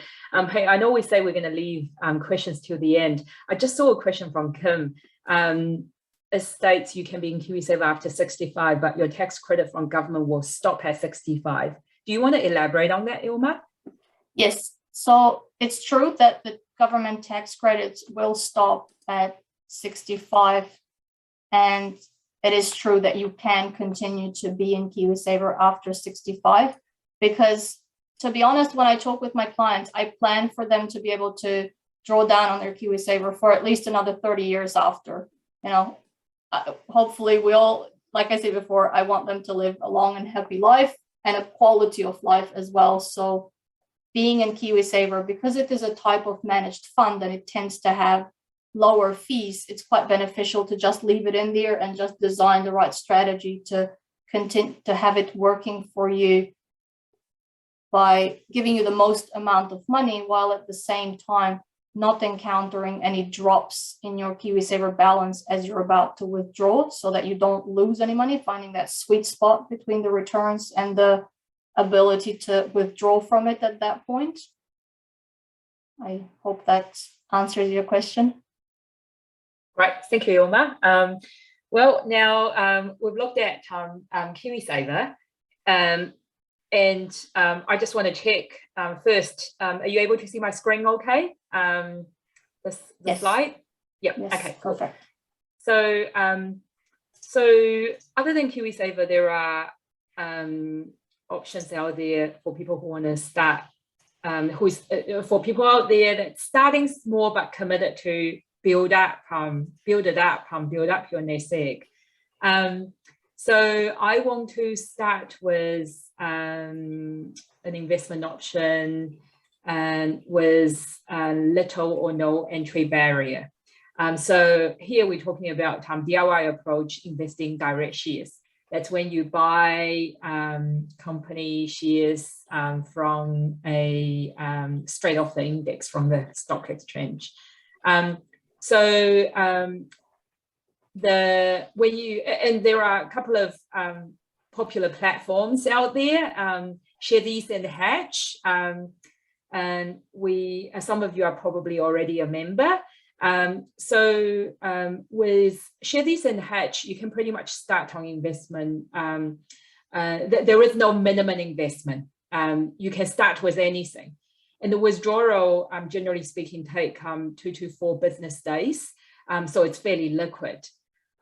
Hey, I know we say we're going to leave questions till the end. I just saw a question from Kim. It states you can be in Kiwisaver after 65, but your tax credit from government will stop at 65. Do you want to elaborate on that, Ilma? Yes, so it's true that the government tax credits will stop at 65, and it is true that you can continue to be in Kiwisaver after 65, because to be honest, when I talk with my clients, I plan for them to be able to draw down on their Kiwisaver for at least another 30 years after. You know, hopefully we all, like I said before, I want them to live a long and happy life and a quality of life as well. So being in Kiwisaver, because it is a type of managed fund and it tends to have lower fees, it's quite beneficial to just leave it in there and just design the right strategy to continue to have it working for you by giving you the most amount of money, while at the same time not encountering any drops in your Kiwisaver balance as you're about to withdraw, so that you don't lose any money, finding that sweet spot between the returns and the ability to withdraw from it at that point. I hope that answers your question. Right, thank you, Ilma. Well, now we've looked at Kiwisaver, and I just want to check first, are you able to see my screen okay? The Yes. slide? Yep, Yes, okay, cool. perfect. So, so other than Kiwisaver, there are options out there for people who want to start, for people out there that's starting small but committed to build up your nest egg. So I want to start with an investment option and with little or no entry barrier. So here we're talking about DIY approach, investing direct shares. That's when you buy company shares from a straight off the index from the stock exchange. There are a couple of popular platforms out there, Share These and Hatch, and some of you are probably already a member. With Share These and Hatch, you can pretty much start on investment. There is no minimum investment. You can start with anything. And the withdrawal, generally speaking, take 2 to 4 business days. So it's fairly liquid.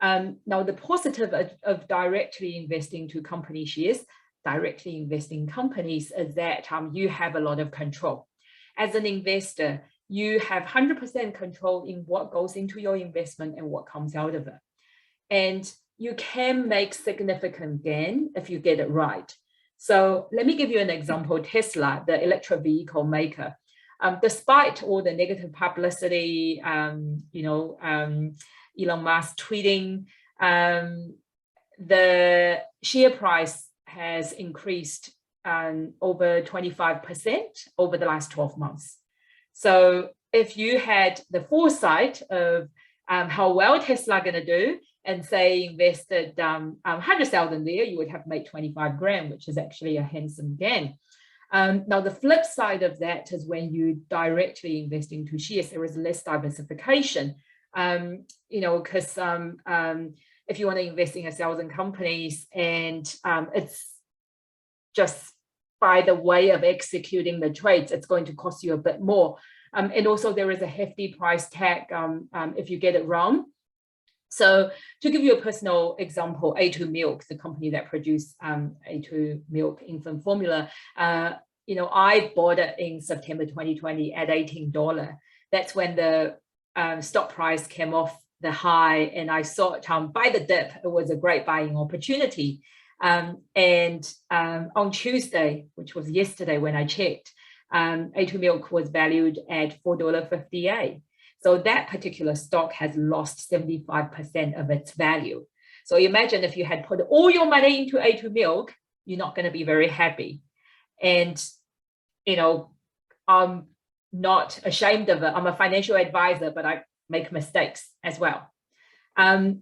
Now, the positive of directly investing to company shares, directly investing in companies, is that you have a lot of control. As an investor, you have 100% control in what goes into your investment and what comes out of it. And you can make significant gain if you get it right. So let me give you an example. Tesla, the electric vehicle maker, despite all the negative publicity, Elon Musk tweeting, the share price has increased over 25% over the last 12 months. So if you had the foresight of how well Tesla going to do, and say invested 100,000 there, you would have made 25 grand, which is actually a handsome gain. Now, the flip side of that is when you directly invest into shares, there is less diversification. Because if you want to invest in 1,000 companies and it's just by the way of executing the trades, it's going to cost you a bit more. And also there is a hefty price tag if you get it wrong. So to give you a personal example, A2 Milk, the company that produced A2 Milk infant formula, I bought it in September 2020 at $18. That's when the stock price came off the high, and I saw it by the dip. It was a great buying opportunity. And on Tuesday, which was yesterday when I checked, A2 Milk was valued at $4.58. So that particular stock has lost 75% of its value. So imagine if you had put all your money into A2 Milk, you're not going to be very happy. And, you know, I'm not ashamed of it. I'm a financial advisor, but I make mistakes as well. I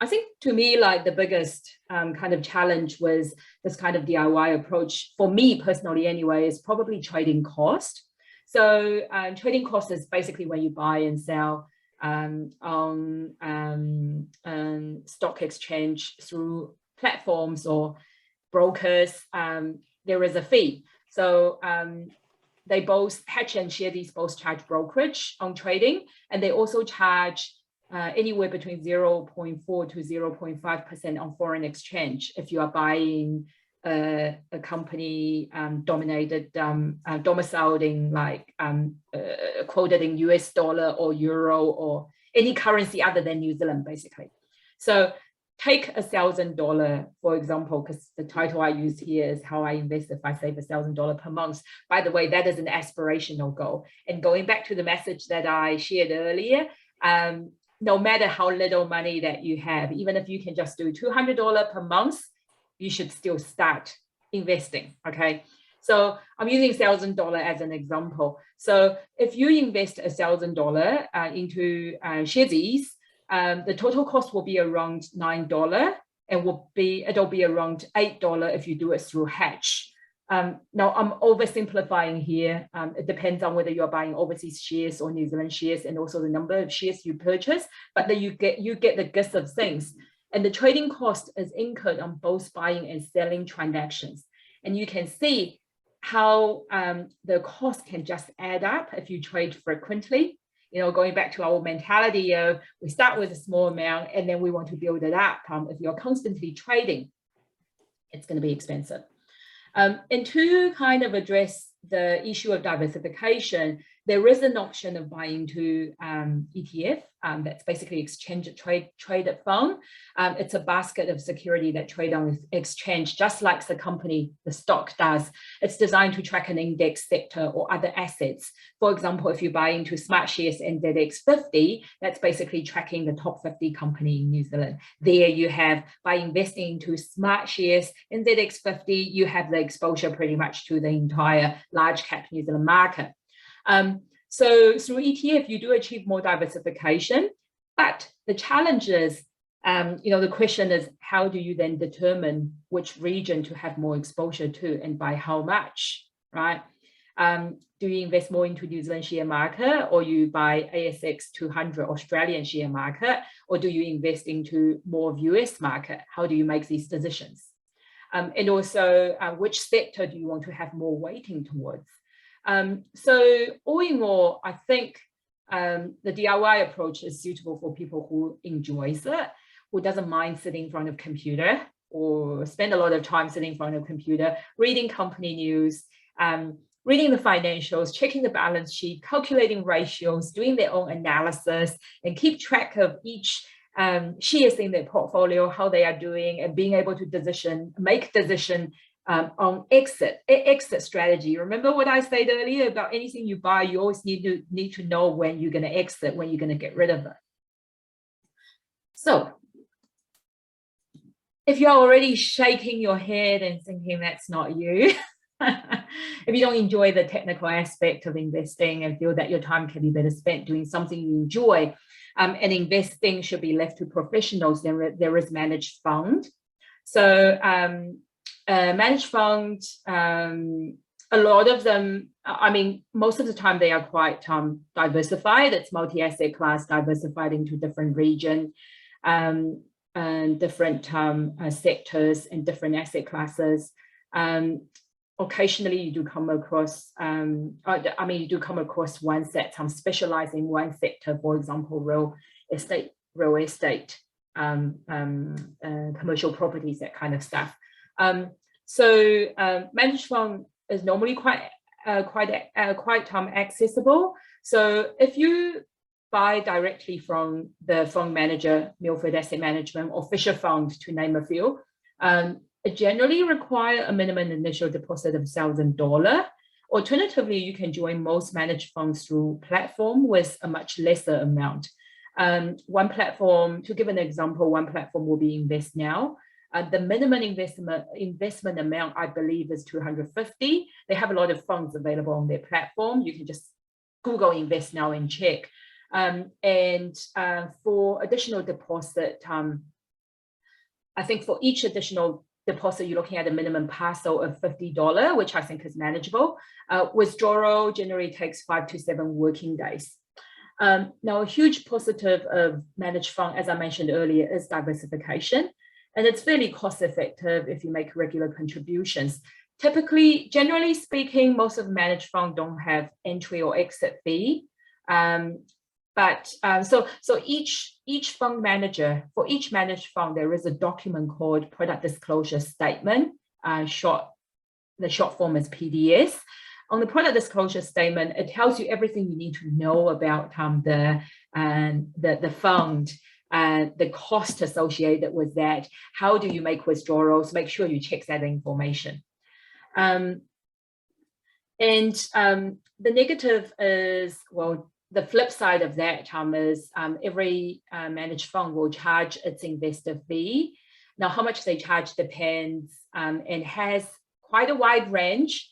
think to me, like the biggest kind of challenge was this kind of DIY approach for me personally anyway, is probably trading cost. So trading cost is basically when you buy and sell on stock exchange through platforms or brokers. There is a fee. So they both, Hatch and Sharedees both charge brokerage on trading, and they also charge anywhere between 0.4 to 0.5% on foreign exchange if you are buying a company dominated, domiciled in like quoted in US dollar or euro or any currency other than New Zealand, basically. So take $1,000, for example, because the title I use here is how I invest if I save $1,000 per month. By the way, that is an aspirational goal. And going back to the message that I shared earlier, no matter how little money that you have, even if you can just do $200 per month, you should still start investing, okay? So I'm using $1,000 as an example. So if you invest $1,000 into Sharedees, the total cost will be around $9 and it'll be around $8 if you do it through Hatch. Now I'm oversimplifying here. It depends on whether you're buying overseas shares or New Zealand shares and also the number of shares you purchase, but then you get the gist of things. And the trading cost is incurred on both buying and selling transactions. And you can see how the cost can just add up if you trade frequently. You know, going back to our mentality of we start with a small amount and then we want to build it up. If you're constantly trading, it's going to be expensive. And to kind of address the issue of diversification, there is an option of buying to ETF. That's basically exchange traded fund. It's a basket of security that trade on exchange, just like the company, the stock does. It's designed to track an index sector or other assets. For example, if you buy into Smart Shares NZX 50, that's basically tracking the top 50 company in New Zealand. There you have, by investing into Smart Shares NZX 50, you have the exposure pretty much to the entire large cap New Zealand market. So through ETF, you do achieve more diversification, but the challenge is, you know, the question is, how do you then determine which region to have more exposure to and by how much, right? Do you invest more into New Zealand share market, or you buy ASX 200 Australian share market, or do you invest into more of US market? How do you make these decisions? And also, which sector do you want to have more weighting towards? So all in all, I think the DIY approach is suitable for people who enjoys it, who doesn't mind sitting in front of a computer or spend a lot of time sitting in front of a computer, reading company news, reading the financials, checking the balance sheet, calculating ratios, doing their own analysis, and keep track of each shares in their portfolio, how they are doing, and being able to make decision on exit strategy. Remember what I said earlier about anything you buy, you always need to know when you're going to exit, when you're going to get rid of it. So if you're already shaking your head and thinking that's not you, if you don't enjoy the technical aspect of investing and feel that your time can be better spent doing something you enjoy, and investing should be left to professionals, then there is managed fund. So managed fund, a lot of them, I mean, most of the time they are quite diversified. It's multi-asset class, diversified into different regions, and different sectors and different asset classes. Occasionally you do come across, you do come across ones that specialize in one sector, for example, real estate, commercial properties, that kind of stuff. So managed fund is normally quite accessible. So if you buy directly from the fund manager, Milford Asset Management, or Fisher Fund, to name a few, it generally requires a minimum initial deposit of $1,000. Alternatively, you can join most managed funds through platform with a much lesser amount. One platform, to give an example, one platform will be Invest Now. The minimum investment amount, I believe, is $250. They have a lot of funds available on their platform. You can just Google Invest Now and check. For additional deposit, I think for each additional deposit, you're looking at a minimum parcel of $50, which I think is manageable. Withdrawal generally takes 5 to 7 working days. Now, a huge positive of managed fund, as I mentioned earlier, is diversification. And it's fairly cost effective if you make regular contributions. Typically, generally speaking, most of the managed funds don't have entry or exit fee. So each fund manager, for each managed fund, there is a document called Product Disclosure Statement. The short form is PDS. On the Product Disclosure Statement, it tells you everything you need to know about the fund, the cost associated with that. How do you make withdrawals? Make sure you check that information. The negative is, well, the flip side of that is every managed fund will charge its investor fee. Now, how much they charge depends and has quite a wide range.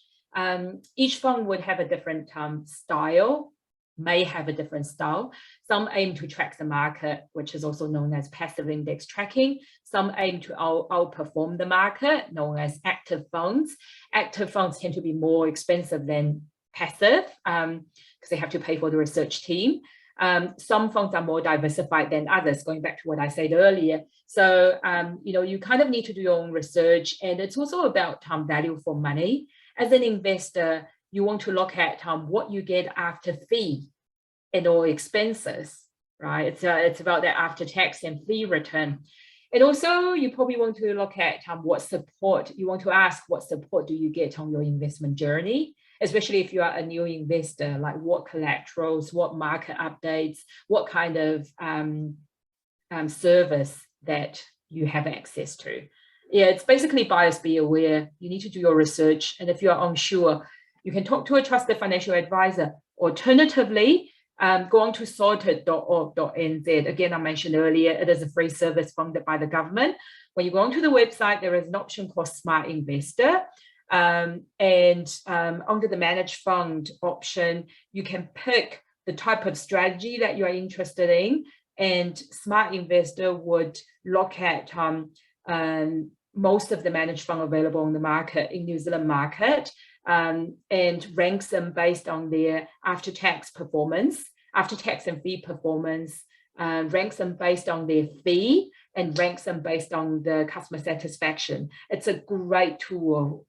Each fund would have a different style, may have a different style. Some aim to track the market, which is also known as passive index tracking. Some aim to outperform the market, known as active funds. Active funds tend to be more expensive than passive because they have to pay for the research team. Some funds are more diversified than others, going back to what I said earlier. So, you kind of need to do your own research, and it's also about value for money. As an investor, you want to look at what you get after fee and all expenses, right? It's about that after tax and fee return. And also, you probably want to look at what support, you want to ask what support do you get on your investment journey, especially if you are a new investor, like what collaterals, what market updates, what kind of service that you have access to. Yeah, it's basically buyers be aware. You need to do your research. And if you are unsure, you can talk to a trusted financial advisor. Alternatively, go on to sorted.org.nz. Again, I mentioned earlier, it is a free service funded by the government. When you go onto the website, there is an option called Smart Investor. Under the managed fund option, you can pick the type of strategy that you are interested in. And Smart Investor would look at most of the managed fund available on the market in New Zealand market and ranks them based on their after-tax performance, after-tax and fee performance, ranks them based on their fee, and ranks them based on the customer satisfaction. It's a great tool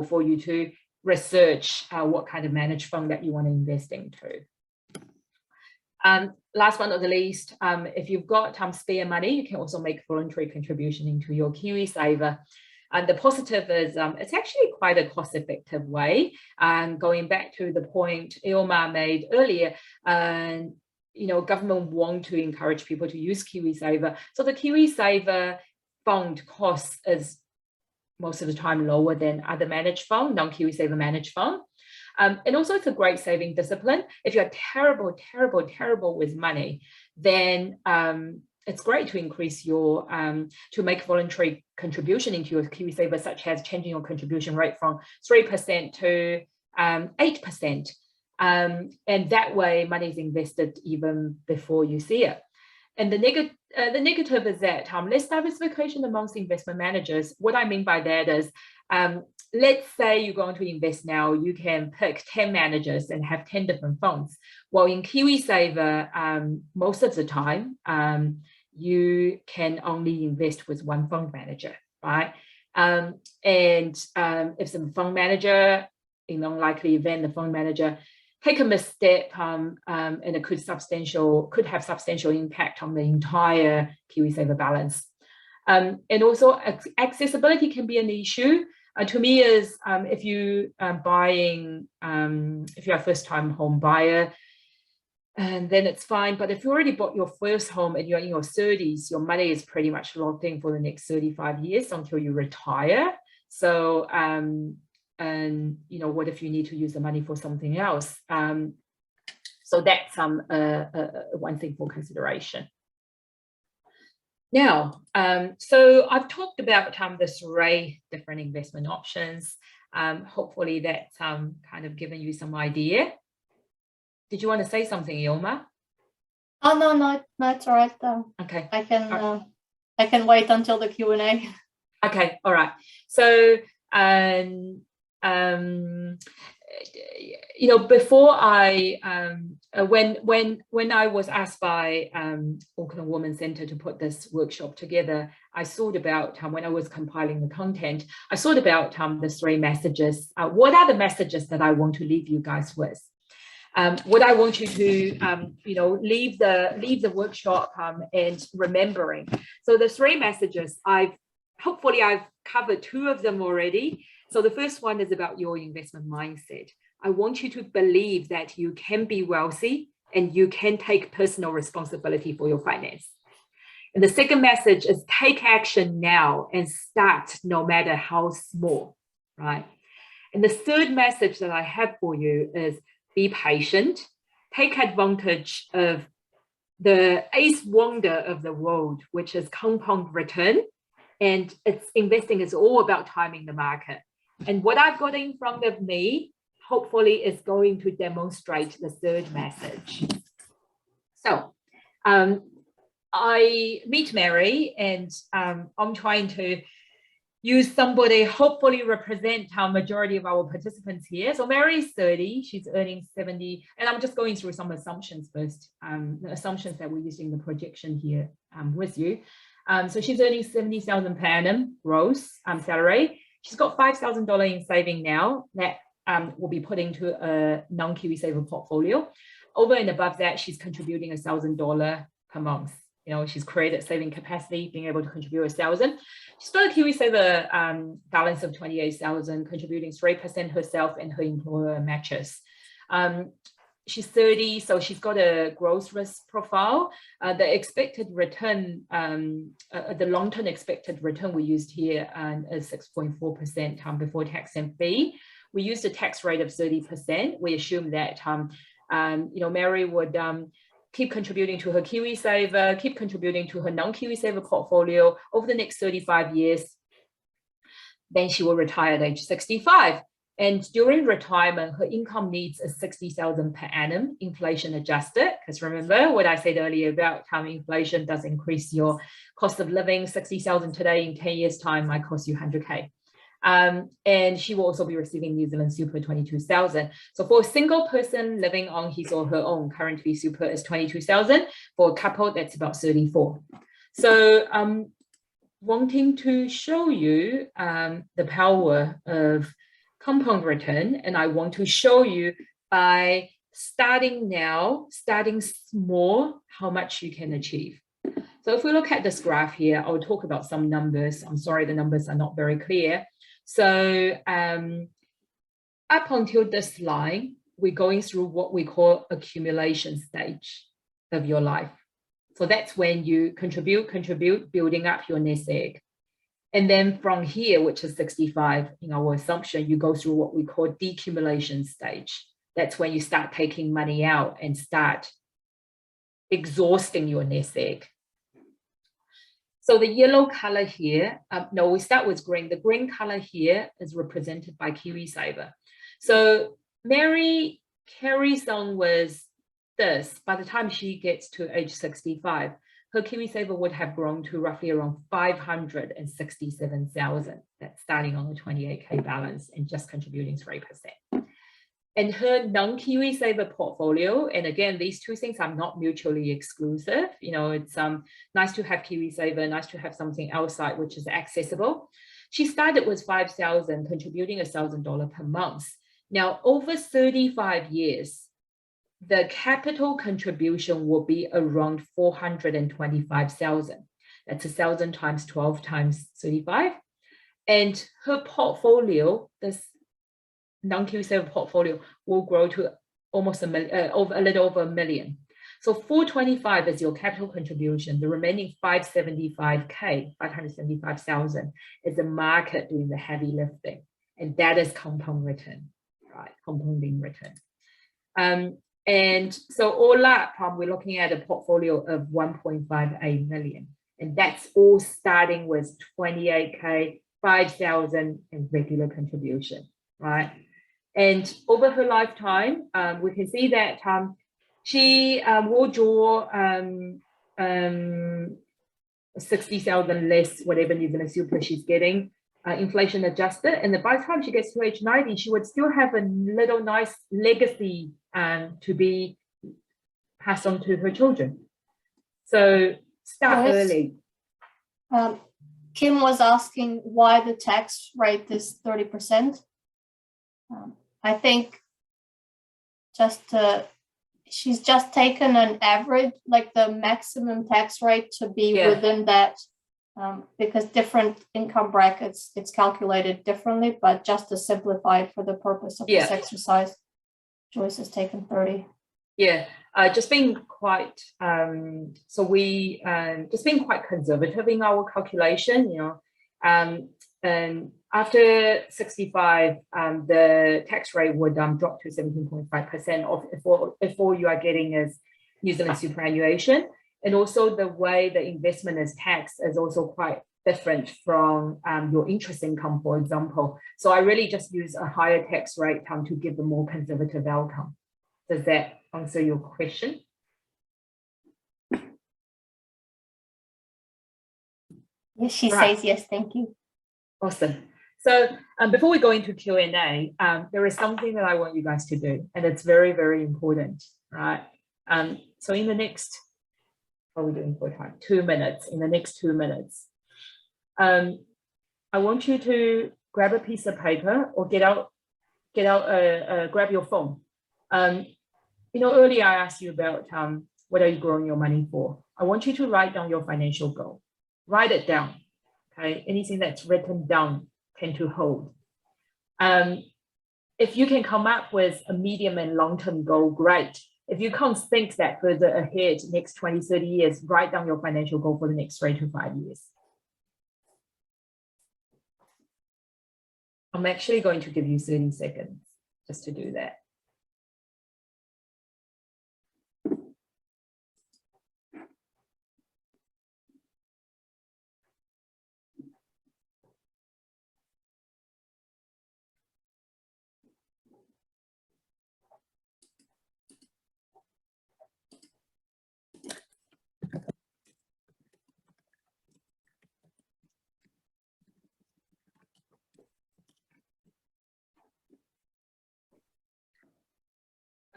for you to research what kind of managed fund that you want to invest into. Last but not the least, if you've got spare money, you can also make voluntary contribution into your Kiwisaver. And the positive is it's actually quite a cost-effective way. Going back to the point Ilma made earlier, government want to encourage people to use Kiwisaver. So the Kiwisaver fund cost is most of the time lower than other managed fund, non-Kiwisaver managed fund. And also it's a great saving discipline. If you're terrible with money, then it's great to increase your, to make voluntary contribution into your Kiwisaver, such as changing your contribution rate from 3% to 8%. And that way money is invested even before you see it. And the negative is that less diversification amongst investment managers. What I mean by that is, let's say you're going to invest now, you can pick 10 managers and have 10 different funds. Well, in Kiwisaver, most of the time, you can only invest with one fund manager, right? If some fund manager, in an unlikely event, the fund manager take a misstep and it could have substantial impact on the entire Kiwisaver balance. And also accessibility can be an issue. To me is if you are buying, if you're a first-time home buyer, and then it's fine. But if you already bought your first home and you're in your 30s, your money is pretty much locked in for the next 35 years until you retire. So, and you know, what if you need to use the money for something else? So that's one thing for consideration. Now, so I've talked about the 3 different investment options. Hopefully that's kind of given you some idea. Did you want to say something, Ilma? Oh no, that's all right. Okay. I can wait until the Q&A. Okay, all right. So, you know, before I, when I was asked by Auckland Women's Centre to put this workshop together, I thought about when I was compiling the content, I thought about the 3 messages. What are the messages that I want to leave you guys with? What I want you to, you know, leave the workshop and remembering. So the 3 messages, hopefully I've covered 2 of them already. So the first one is about your investment mindset. I want you to believe that you can be wealthy and you can take personal responsibility for your finance. And the second message is take action now and start no matter how small, right? And the third message that I have for you is be patient, take advantage of the 8th wonder of the world, which is compound return. And investing is all about timing the market. And what I've got in front of me, hopefully is going to demonstrate the third message. So I meet Mary, and I'm trying to use somebody, hopefully represent our majority of our participants here. So Mary is 30, she's earning 70, and I'm just going through some assumptions first, the assumptions that we're using the projection here with you. So she's earning 70,000 per annum gross salary. She's got $5,000 in saving now that will be put into a non-Kiwisaver portfolio. Over and above that, she's contributing $1,000 per month. You know, she's created saving capacity, being able to contribute $1,000. She's got a Kiwisaver balance of 28,000, contributing 3% herself, and her employer matches. She's 30, so she's got a growth risk profile. The expected return, the long-term expected return we used here is 6.4% before tax and fee. We used a tax rate of 30%. We assume that you know, Mary would keep contributing to her Kiwisaver, keep contributing to her non-Kiwisaver portfolio over the next 35 years. Then she will retire at age 65. And during retirement, her income needs is 60,000 per annum, inflation adjusted. Because remember what I said earlier about how inflation does increase your cost of living. 60,000 today, in 10 years' time might cost you 100K. And she will also be receiving New Zealand Super 22,000. So for a single person living on his or her own, currently Super is 22,000. For a couple, that's about 34. So wanting to show you the power of compound return, and I want to show you by starting now, starting small, how much you can achieve. So if we look at this graph here, I'll talk about some numbers. I'm sorry, the numbers are not very clear. So up until this line, we're going through what we call accumulation stage of your life. So that's when you contribute, building up your nest egg. And then from here, which is 65 in our assumption, you go through what we call decumulation stage. That's when you start taking money out and start exhausting your nest egg. So the yellow color here, no, we start with green. The green color here is represented by Kiwisaver. So Mary carries on with this. By the time she gets to age 65, her Kiwisaver would have grown to roughly around 567,000. That's starting on a 28K balance and just contributing 3%. And her non-Kiwisaver portfolio, and again, these two things are not mutually exclusive. You know, it's nice to have Kiwisaver, nice to have something outside which is accessible. She started with 5,000, contributing $1,000 per month. Now, over 35 years, the capital contribution will be around 425,000. That's 1,000 times 12 times 35. And her portfolio, this non-Kiwisaver portfolio, will grow to almost a little over $1 million. So 425 is your capital contribution. The remaining 575,000 is the market doing the heavy lifting. And that is compound return, right? Compounding return. And so all up, we're looking at a portfolio of 1.58 million. And that's all starting with 28K, 5,000 in regular contribution, right? And over her lifetime, we can see that she will draw 60,000 less whatever New Zealand super she's getting, inflation adjusted. And by the time she gets to age 90, she would still have a little nice legacy to be passed on to her children. So start early. Kim was asking why the tax rate is 30%. I think she's just taken an average, like the maximum tax rate to be within that, because different income brackets, it's calculated differently, but just to simplify it for the purpose of this exercise, Joyce has taken 30. Yeah, just being quite, so we just being quite conservative in our calculation, you know, and after 65, the tax rate would drop to 17.5% if all you are getting is New Zealand superannuation. And also the way the investment is taxed is also quite different from your interest income, for example. So I really just use a higher tax rate to give a more conservative outcome. Does that answer your question? Yes, she says yes, thank you. Awesome. So before we go into Q&A, there is something that I want you guys to do, and it's very, very important, right? So in the next, what are we doing for time? 2 minutes. In the next 2 minutes, I want you to grab a piece of paper or grab your phone. You know, earlier I asked you about what are you growing your money for? I want you to write down your financial goal. Write it down. Okay, anything that's written down tend to hold. If you can come up with a medium and long-term goal, great. If you can't think that further ahead, next 20, 30 years, write down your financial goal for the next 3 to 5 years. I'm actually going to give you 30 seconds just to do that.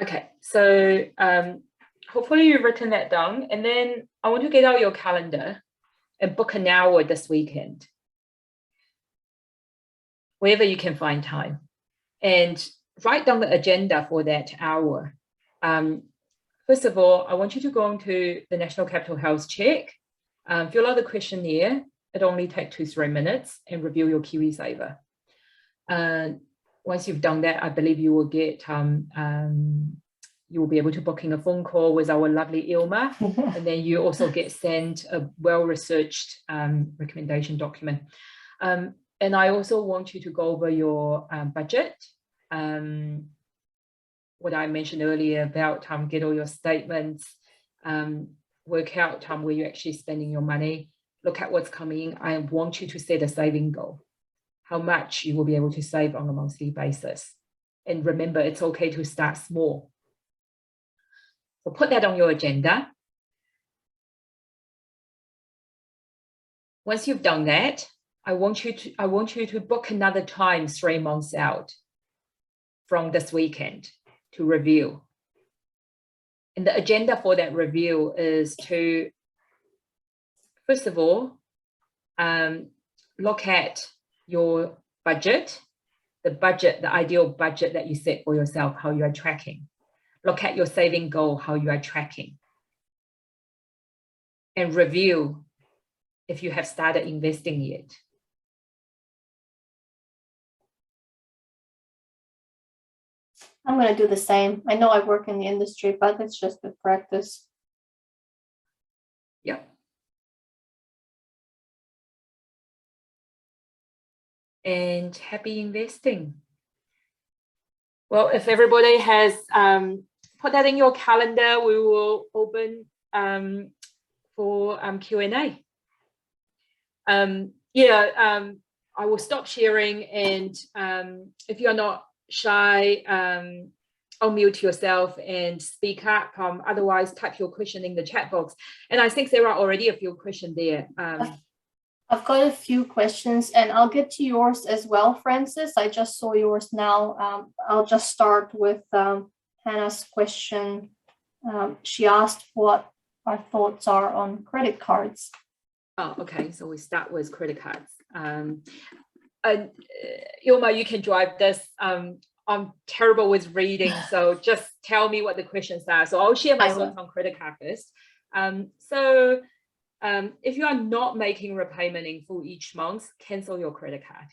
Okay, so hopefully you've written that down, and then I want to get out your calendar and book an hour this weekend, wherever you can find time, and write down the agenda for that hour. First of all, I want you to go into the National Capital Health Check, fill out the questionnaire. It only takes 2 to 3 minutes, and review your Kiwisaver. Once you've done that, I believe you will get, you will be able to book in a phone call with our lovely Ilma, and then you also get sent a well-researched recommendation document. And I also want you to go over your budget. What I mentioned earlier about get all your statements, work out where you're actually spending your money, look at what's coming. I want you to set a saving goal, how much you will be able to save on a monthly basis. And remember, it's okay to start small. So put that on your agenda. Once you've done that, I want you to book another time 3 months out from this weekend to review. And the agenda for that review is to, first of all, look at your budget, the ideal budget that you set for yourself, how you are tracking. Look at your saving goal, how you are tracking. And review if you have started investing yet. I'm going to do the same. I know I work in the industry, but it's just good practice. and happy investing. Well, if everybody has put that in your calendar, we will open for Q&A. I will stop sharing, and if you're not shy, unmute yourself and speak up. Otherwise, type your question in the chat box. And I think there are already a few questions there. I've got a few questions, and I'll get to yours as well, Francis. I just saw yours now. I'll just start with Hannah's question. She asked what our thoughts are on credit cards. Oh, okay. So we start with credit cards. Ilma, you can drive this. I'm terrible with reading, so just tell me what the questions are. So I'll share my thoughts on credit card first. If you are not making repayment in full each month, cancel your credit card.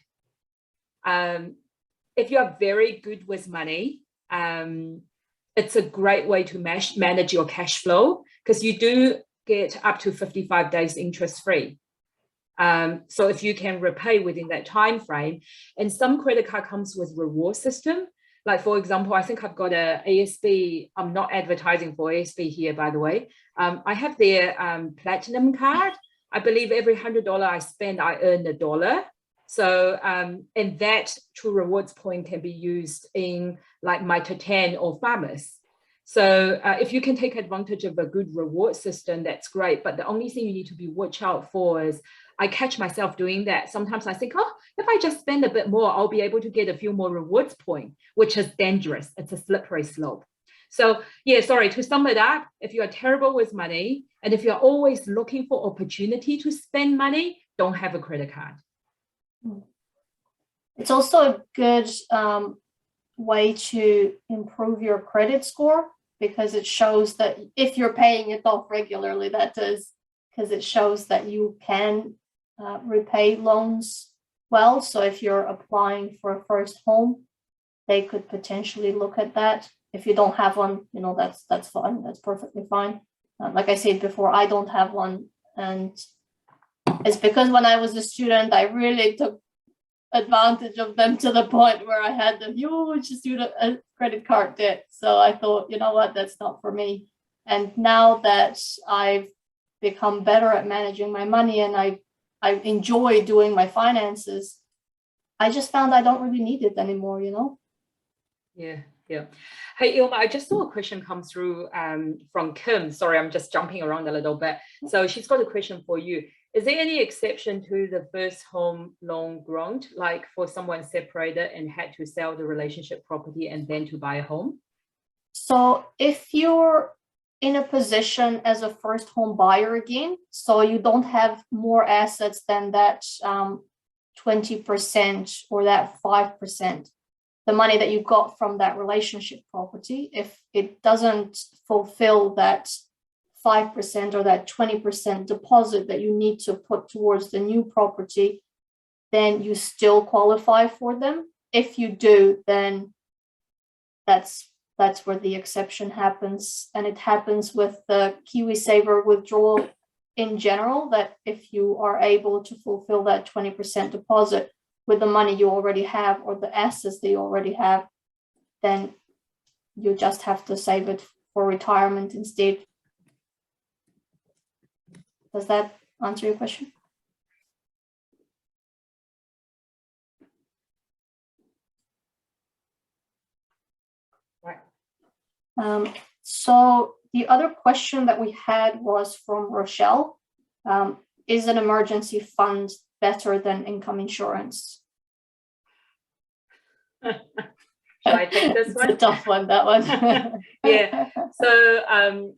If you are very good with money, it's a great way to manage your cash flow, because you do get up to 55 days interest free. So if you can repay within that time frame, and some credit card comes with reward system. Like, for example, I think I've got a ASB. I'm not advertising for ASB here, by the way. I have their platinum card. I believe every $100 I spend, I earn $1. So, and that True Rewards point can be used in like Mitre 10 or Farmers. So if you can take advantage of a good reward system, that's great. But the only thing you need to be watch out for is, I catch myself doing that. Sometimes I think, oh, if I just spend a bit more, I'll be able to get a few more rewards points, which is dangerous. It's a slippery slope. So yeah, sorry, to sum it up, if you are terrible with money, and if you're always looking for opportunity to spend money, don't have a credit card. It's also a good way to improve your credit score, because it shows that if you're paying it off regularly, that is, because it shows that you can repay loans well. So if you're applying for a first home, they could potentially look at that. If you don't have one, you know, that's fine. That's perfectly fine. Like I said before, I don't have one, and it's because when I was a student, I really took advantage of them to the point where I had a huge student credit card debt. So I thought, you know what, that's not for me. And now that I've become better at managing my money and I enjoy doing my finances, I just found I don't really need it anymore, you know? Yeah. Hey, Ilma, I just saw a question come through from Kim. Sorry, I'm just jumping around a little bit. So she's got a question for you. Is there any exception to the first home loan grant, like for someone separated and had to sell the relationship property and then to buy a home? So if you're in a position as a first home buyer again, so you don't have more assets than that 20% or that 5%, the money that you got from that relationship property, if it doesn't fulfill that 5% or that 20% deposit that you need to put towards the new property, then you still qualify for them. If you do, then that's where the exception happens. And it happens with the Kiwisaver withdrawal in general, that if you are able to fulfill that 20% deposit with the money you already have or the assets that you already have, then you just have to save it for retirement instead. Does that answer your question? Right. So the other question that we had was from Rochelle. Is an emergency fund better than income insurance? Should I take this one? It's a tough one, that one. Yeah. So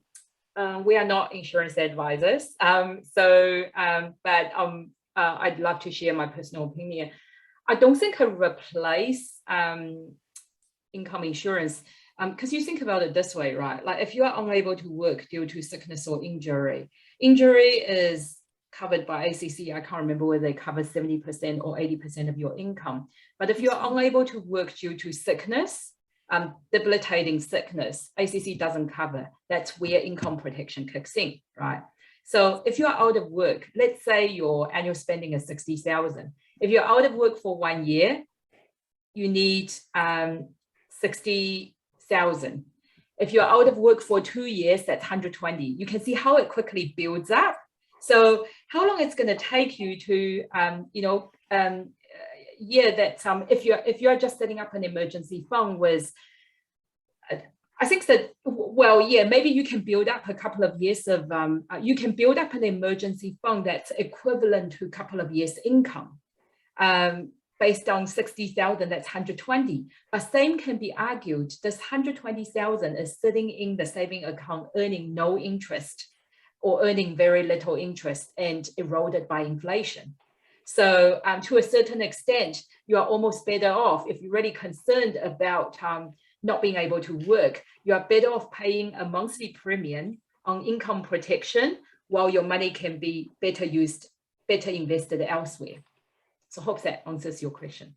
we are not insurance advisors. But I'd love to share my personal opinion. I don't think it replace income insurance, because you think about it this way, right? Like if you are unable to work due to sickness or injury is covered by ACC. I can't remember whether they cover 70% or 80% of your income. But if you're unable to work due to sickness, debilitating sickness, ACC doesn't cover. That's where income protection kicks in, right? So if you're out of work, let's say your annual spending is 60,000 If you're out of work for 1 year, you need 60,000. If you're out of work for 2 years, that's 120. You can see how it quickly builds up. So how long it's going to take you to, if you're just setting up an emergency fund with, I think that, well, yeah, maybe you can build up a couple of years of, you can build up an emergency fund that's equivalent to a couple of years income. Based on 60,000, that's 120. But same can be argued, this 120,000 is sitting in the saving account earning no interest or earning very little interest and eroded by inflation. So to a certain extent, you are almost better off if you're really concerned about not being able to work. You are better off paying a monthly premium on income protection while your money can be better used, better invested elsewhere. So I hope that answers your question.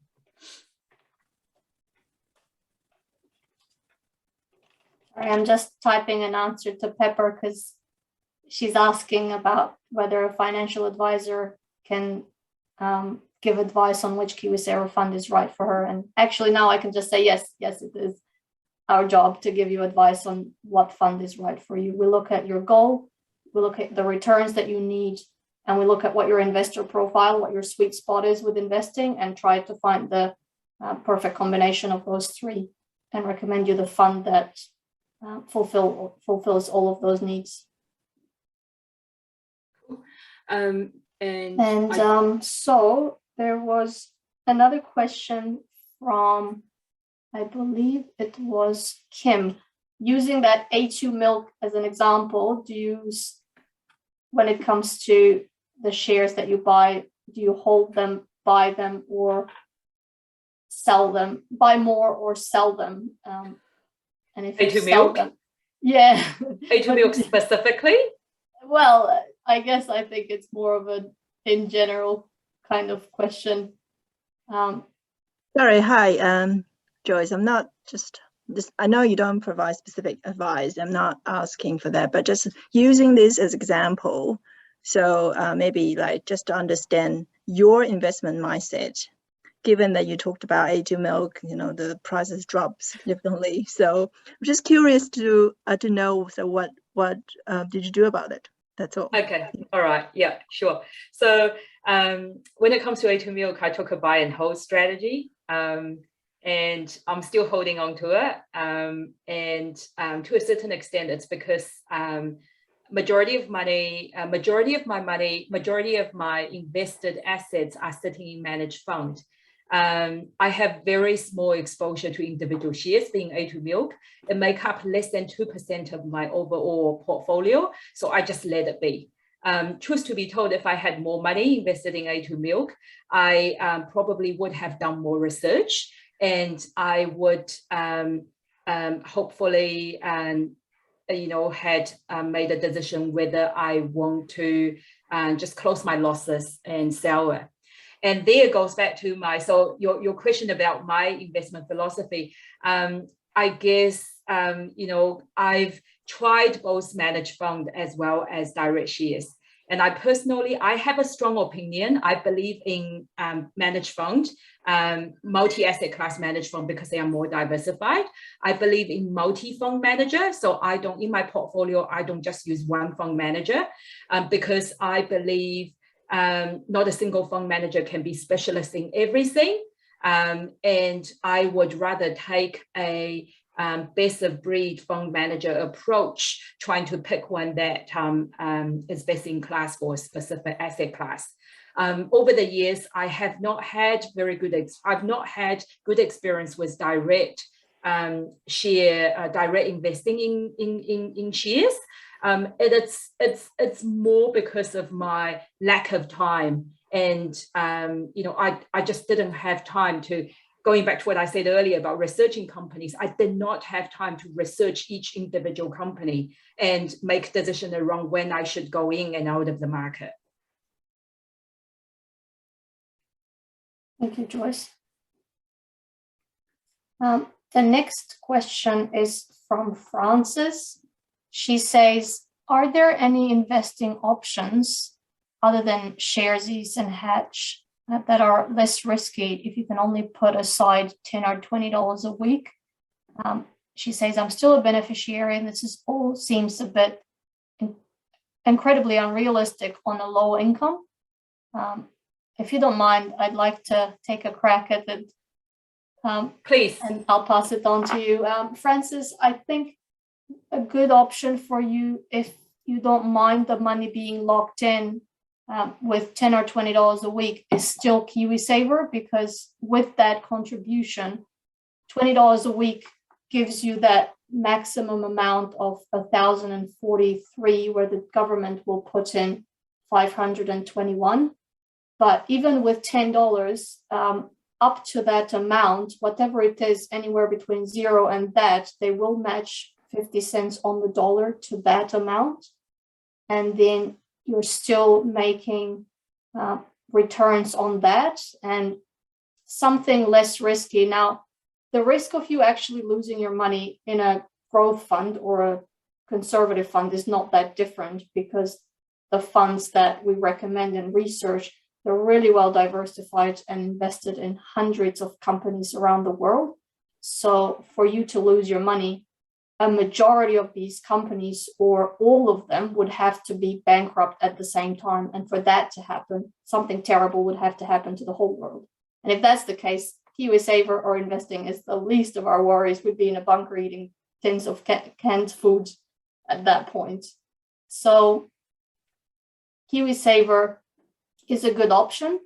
I'm just typing an answer to Pepper because she's asking about whether a financial advisor can give advice on which Kiwisaver fund is right for her. And actually now I can just say, yes, it is our job to give you advice on what fund is right for you. We look at your goal, we look at the returns that you need, and we look at what your investor profile, what your sweet spot is with investing, and try to find the perfect combination of those three and recommend you the fund that fulfills all of those needs. So there was another question from, I believe it was Kim. Using that A2 milk as an example, do you, when it comes to the shares that you buy, do you hold them, buy them, or sell them, buy more or sell them? And if A2 milk? Them, yeah. A2 milk specifically? Well, I guess I think it's more of a in general kind of question. Sorry, hi, Joyce. I'm not just I know you don't provide specific advice. I'm not asking for that, but just using this as example. So maybe like just to understand your investment mindset, given that you talked about A2 milk, the prices dropped significantly. So I'm just curious to know, so what did you do about it? That's all. Okay. All right. Yeah, sure. So when it comes to A2 milk, I took a buy and hold strategy. And I'm still holding on to it. And to a certain extent, it's because majority of my invested assets are sitting in managed fund. I have very small exposure to individual shares, being A2 milk. It make up less than 2% of my overall portfolio. So I just let it be. Truth to be told, if I had more money invested in A2 milk, I probably would have done more research, and I would hopefully had made a decision whether I want to just close my losses and sell it. And there goes back to your question about my investment philosophy. I guess I've tried both managed fund as well as direct shares. And I have a strong opinion. I believe in managed fund, multi-asset class managed fund, because they are more diversified. I believe in multi-fund manager. So in my portfolio, I don't just use one fund manager because I believe not a single fund manager can be specialist in everything. And I would rather take a best of breed fund manager approach, trying to pick one that is best in class for a specific asset class. Over the years, I have not had I've not had good experience with direct direct investing in shares. It's more because of my lack of time, and I just didn't have time to. Going back to what I said earlier about researching companies, I did not have time to research each individual company and make decisions around when I should go in and out of the market. Thank you, Joyce. The next question is from Frances. She says, are there any investing options other than Sharesies and Hatch that are less risky if you can only put aside $10 or $20 a week. She says, I'm still a beneficiary, and this all seems a bit incredibly unrealistic on a low income. If you don't mind, I'd like to take a crack at it. Please. And I'll pass it on to you. Francis, I think a good option for you, if you don't mind the money being locked in with $10 or $20 a week, is still Kiwisaver, because with that contribution, $20 a week gives you that maximum amount of 1,043, where the government will put in 521. But even with $10, up to that amount, whatever it is, anywhere between 0 and that, they will match 50 cents on the dollar to that amount. And then you're still making returns on that, and something less risky. Now, the risk of you actually losing your money in a growth fund or a conservative fund is not that different, because the funds that we recommend in research, they're really well diversified and invested in hundreds of companies around the world. So for you to lose your money, a majority of these companies, or all of them, would have to be bankrupt at the same time. And for that to happen, something terrible would have to happen to the whole world. And if that's the case, Kiwisaver or investing is the least of our worries. We'd be in a bunker eating tins of canned food at that point. So Kiwisaver is a good option.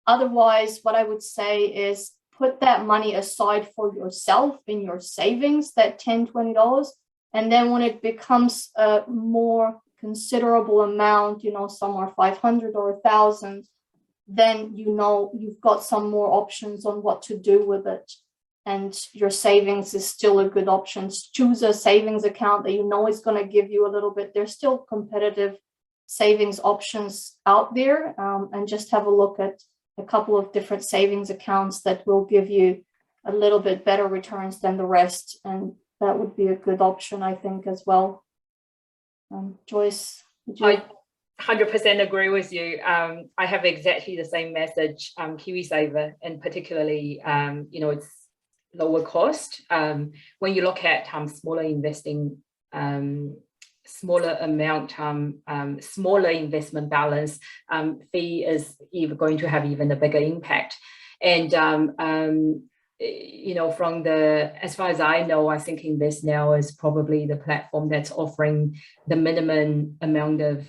Otherwise, what I would say is put that money aside for yourself in your savings, that $10, $20. And then when it becomes a more considerable amount, somewhere 500 or 1,000, then you've got some more options on what to do with it. And your savings is still a good option. Choose a savings account that is going to give you a little bit. There's still competitive savings options out there, and just have a look at a couple of different savings accounts that will give you a little bit better returns than the rest, and that would be a good option, I think, as well. Joyce, would you? I 100% agree with you. I have exactly the same message. Kiwisaver, and particularly, it's lower cost. When you look at smaller investing, smaller amount, smaller investment balance, fee is going to have even a bigger impact. And as far as I know, I think Invest Now is probably the platform that's offering the minimum amount of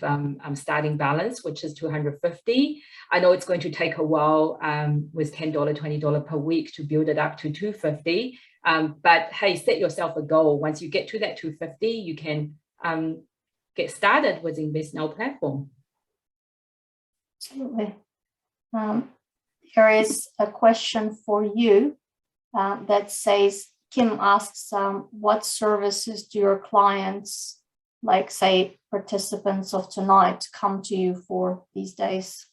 starting balance, which is $250. I know it's going to take a while with $10, $20 per week to build it up to $250. But hey, set yourself a goal. Once you get to that $250, you can get started with Invest Now platform. Absolutely. Here is a question for you that says, Kim asks, what services do your clients, like say participants of tonight, come to you for these days?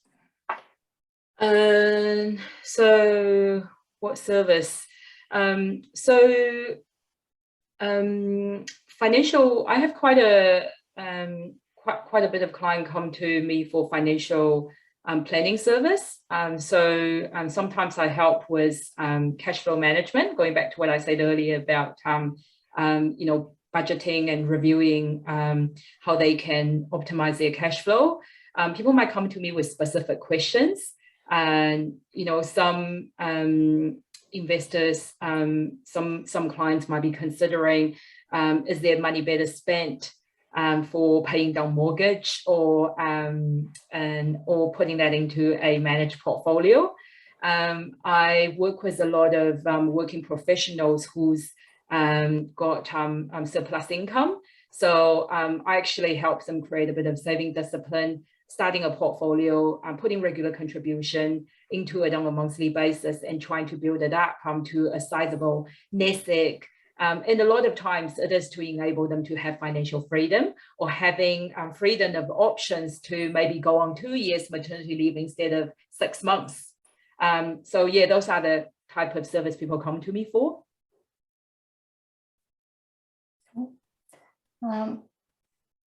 So what service? Financial, I have quite a bit of client come to me for financial planning service. Sometimes I help with cash flow management, going back to what I said earlier about budgeting and reviewing how they can optimize their cash flow. People might come to me with specific questions, and some investors, some clients might be considering, is their money better spent for paying down mortgage or putting that into a managed portfolio. I work with a lot of working professionals who's got surplus income. So I actually help them create a bit of saving discipline, starting a portfolio, putting regular contribution into it on a monthly basis, and trying to build it up to a sizable nest egg. And a lot of times it is to enable them to have financial freedom, or having freedom of options to maybe go on 2 years maternity leave instead of 6 months. So yeah, those are the type of service people come to me for.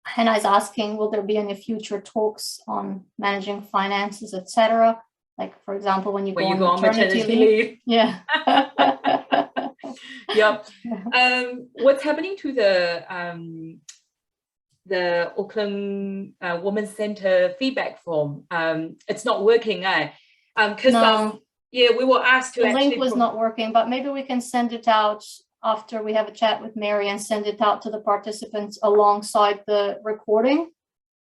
Hannah is asking, will there be any future talks on managing finances, etc.? Like, for example, when you when go you go on maternity leave. Yeah. Yep. What's happening to the Auckland Women's Centre feedback form? It's not working, because No. yeah, we were asked to The actually link was not working, but maybe we can send it out after we have a chat with Mary and send it out to the participants alongside the recording.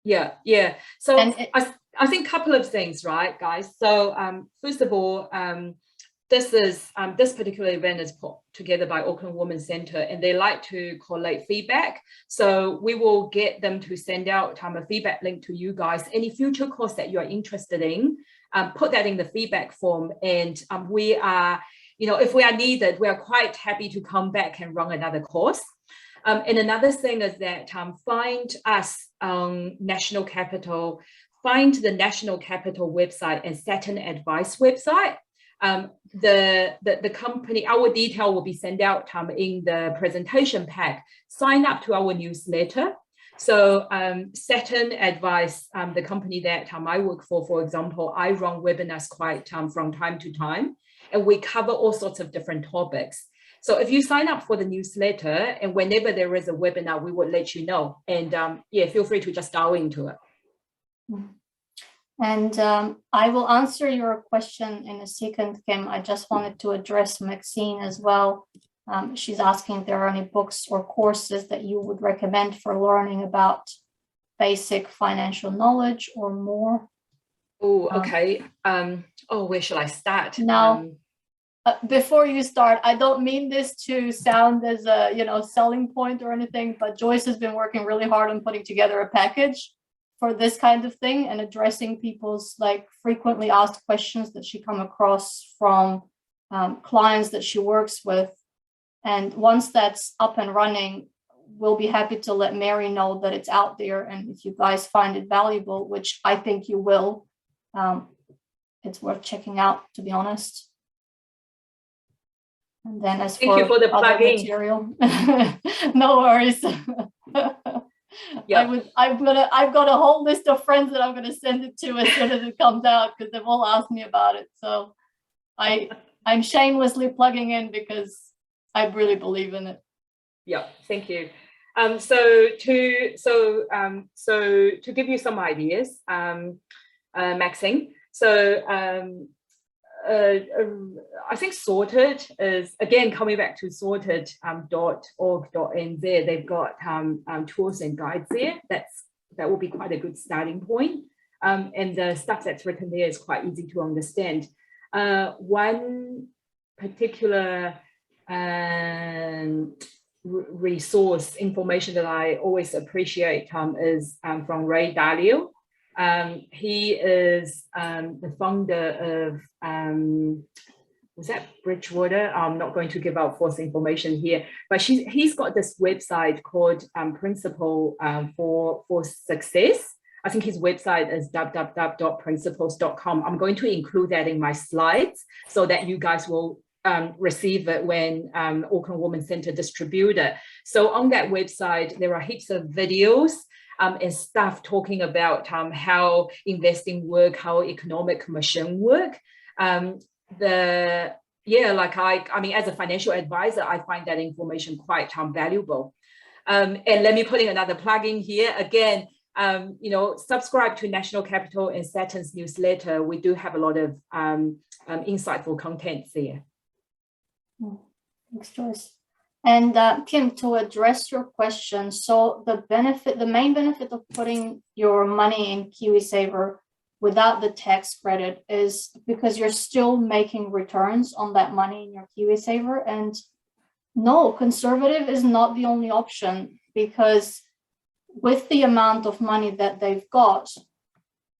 Yeah, yeah. So And I think a couple of things, right, guys? So first of all, this particular event is put together by Auckland Women's Centre, and they like to collate feedback. So we will get them to send out a feedback link to you guys. Any future course that you are interested in, put that in the feedback form, and we are, if we are needed, we are quite happy to come back and run another course. And another thing is that find us on National Capital, find the National Capital website and Saturn Advice website. The company, our detail will be sent out in the presentation pack. Sign up to our newsletter. So Saturn Advice, the company that I work for example, I run webinars quite from time to time, and we cover all sorts of different topics. So if you sign up for the newsletter, and whenever there is a webinar, we will let you know. And yeah, feel free to just dial into it. And I will answer your question in a second, Kim. I just wanted to address Maxine as well. She's asking if there are any books or courses that you would recommend for learning about basic financial knowledge or more. Oh, okay. Where shall I start? Now, before you start, I don't mean this to sound as a selling point or anything, but Joyce has been working really hard on putting together a package for this kind of thing and addressing people's frequently asked questions that she come across from clients that she works with. And once that's up and running, we'll be happy to let Mary know that it's out there. And if you guys find it valuable, which I think you will, it's worth checking out, to be honest. And then as Thank you for the other plug-in. material, no worries. Yeah. I've got a whole list of friends that I'm going to send it to as soon as it comes out, because they've all asked me about it. So I'm shamelessly plugging in because I really believe in it. Yeah, thank you. So to give you some ideas, Maxine. So I think Sorted is, again, coming back to sorted.org.nz. They've got tools and guides there. That will be quite a good starting point. And the stuff that's written there is quite easy to understand. One particular resource information that I always appreciate is from Ray Dalio. He is the founder of, was that Bridgewater? I'm not going to give out false information here, but he's got this website called Principle for Success. I think his website is www.principles.com. I'm going to include that in my slides so that you guys will receive it when Auckland Women's Centre distribute it. So on that website, there are heaps of videos and stuff talking about how investing work, how economic machine work. I mean, as a financial advisor, I find that information quite valuable. And let me put in another plug-in here. Again, subscribe to National Capital and Saturn's newsletter. We do have a lot of insightful content there. Thanks, Joyce. And Kim, to address your question, so the main benefit of putting your money in Kiwisaver without the tax credit is because you're still making returns on that money in your Kiwisaver. And no, conservative is not the only option, because with the amount of money that they've got,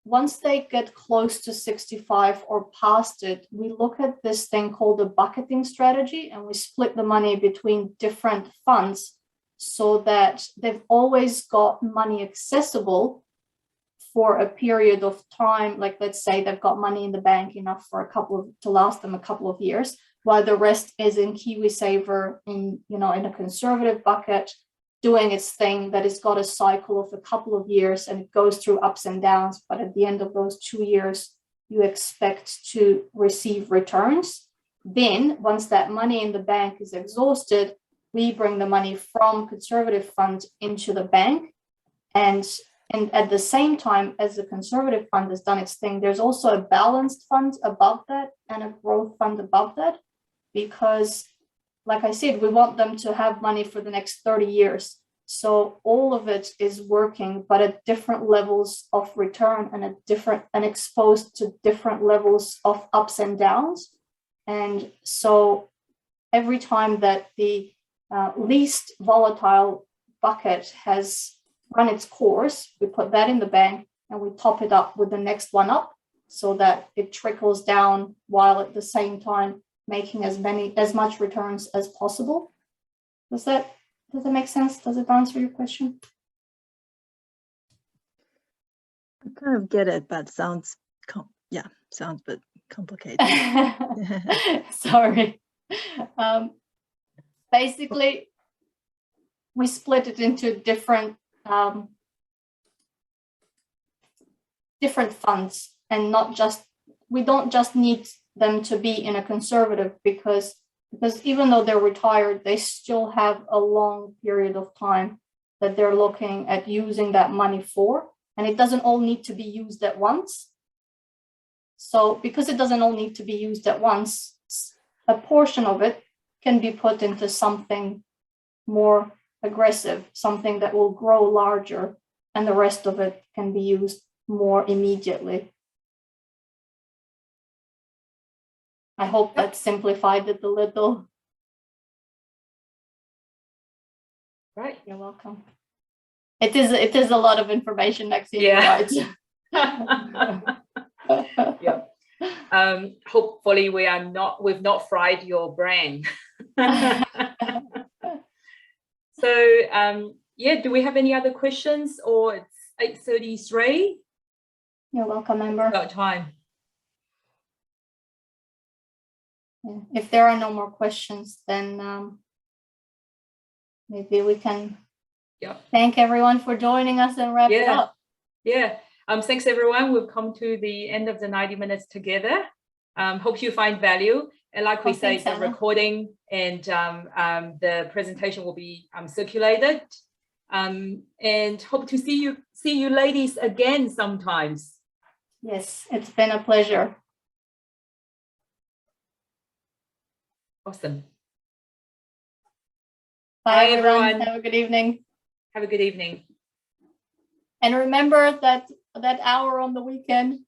once they get close to 65 or past it, we look at this thing called a bucketing strategy, and we split the money between different funds so that they've always got money accessible for a period of time. Like, let's say they've got money in the bank enough for to last them a couple of years, while the rest is in Kiwisaver in a conservative bucket, doing its thing, that it's got a cycle of a couple of years and it goes through ups and downs. But at the end of those 2 years, you expect to receive returns. Then once that money in the bank is exhausted, we bring the money from conservative fund into the bank. And at the same time as the conservative fund has done its thing, there's also a balanced fund above that and a growth fund above that, because like I said, we want them to have money for the next 30 years. So all of it is working, but at different levels of return and exposed to different levels of ups and downs. And so every time that the least volatile bucket has run its course, we put that in the bank and we top it up with the next one up so that it trickles down while at the same time making as much returns as possible. Does that make sense? Does it answer your question? I kind of get it, but sounds a bit complicated. Sorry. Basically, we split it into different funds, and we don't just need them to be in a conservative, because even though they're retired, they still have a long period of time that they're looking at using that money for, and it doesn't all need to be used at once. So because it doesn't all need to be used at once, a portion of it can be put into something more aggressive, something that will grow larger, and the rest of it can be used more immediately. I hope that simplified it a little. Right. You're welcome. It is a lot of information, Maxine. Yeah. Right. Yeah. Hopefully we've not fried your brain. So yeah, do we have any other questions, or it's 8:33? You're welcome, Amber. About time. Yeah. If there are no more questions, then maybe we can thank everyone for joining us and wrap it up. Yeah. Thanks everyone. We've come to the end of the 90 minutes together. Hope you find value. And like we say, the recording and the presentation will be circulated. And hope to see you ladies again sometimes. Yes, it's been a pleasure. Awesome. Bye everyone. Have a good evening. Have a good evening. And remember that hour on the weekend.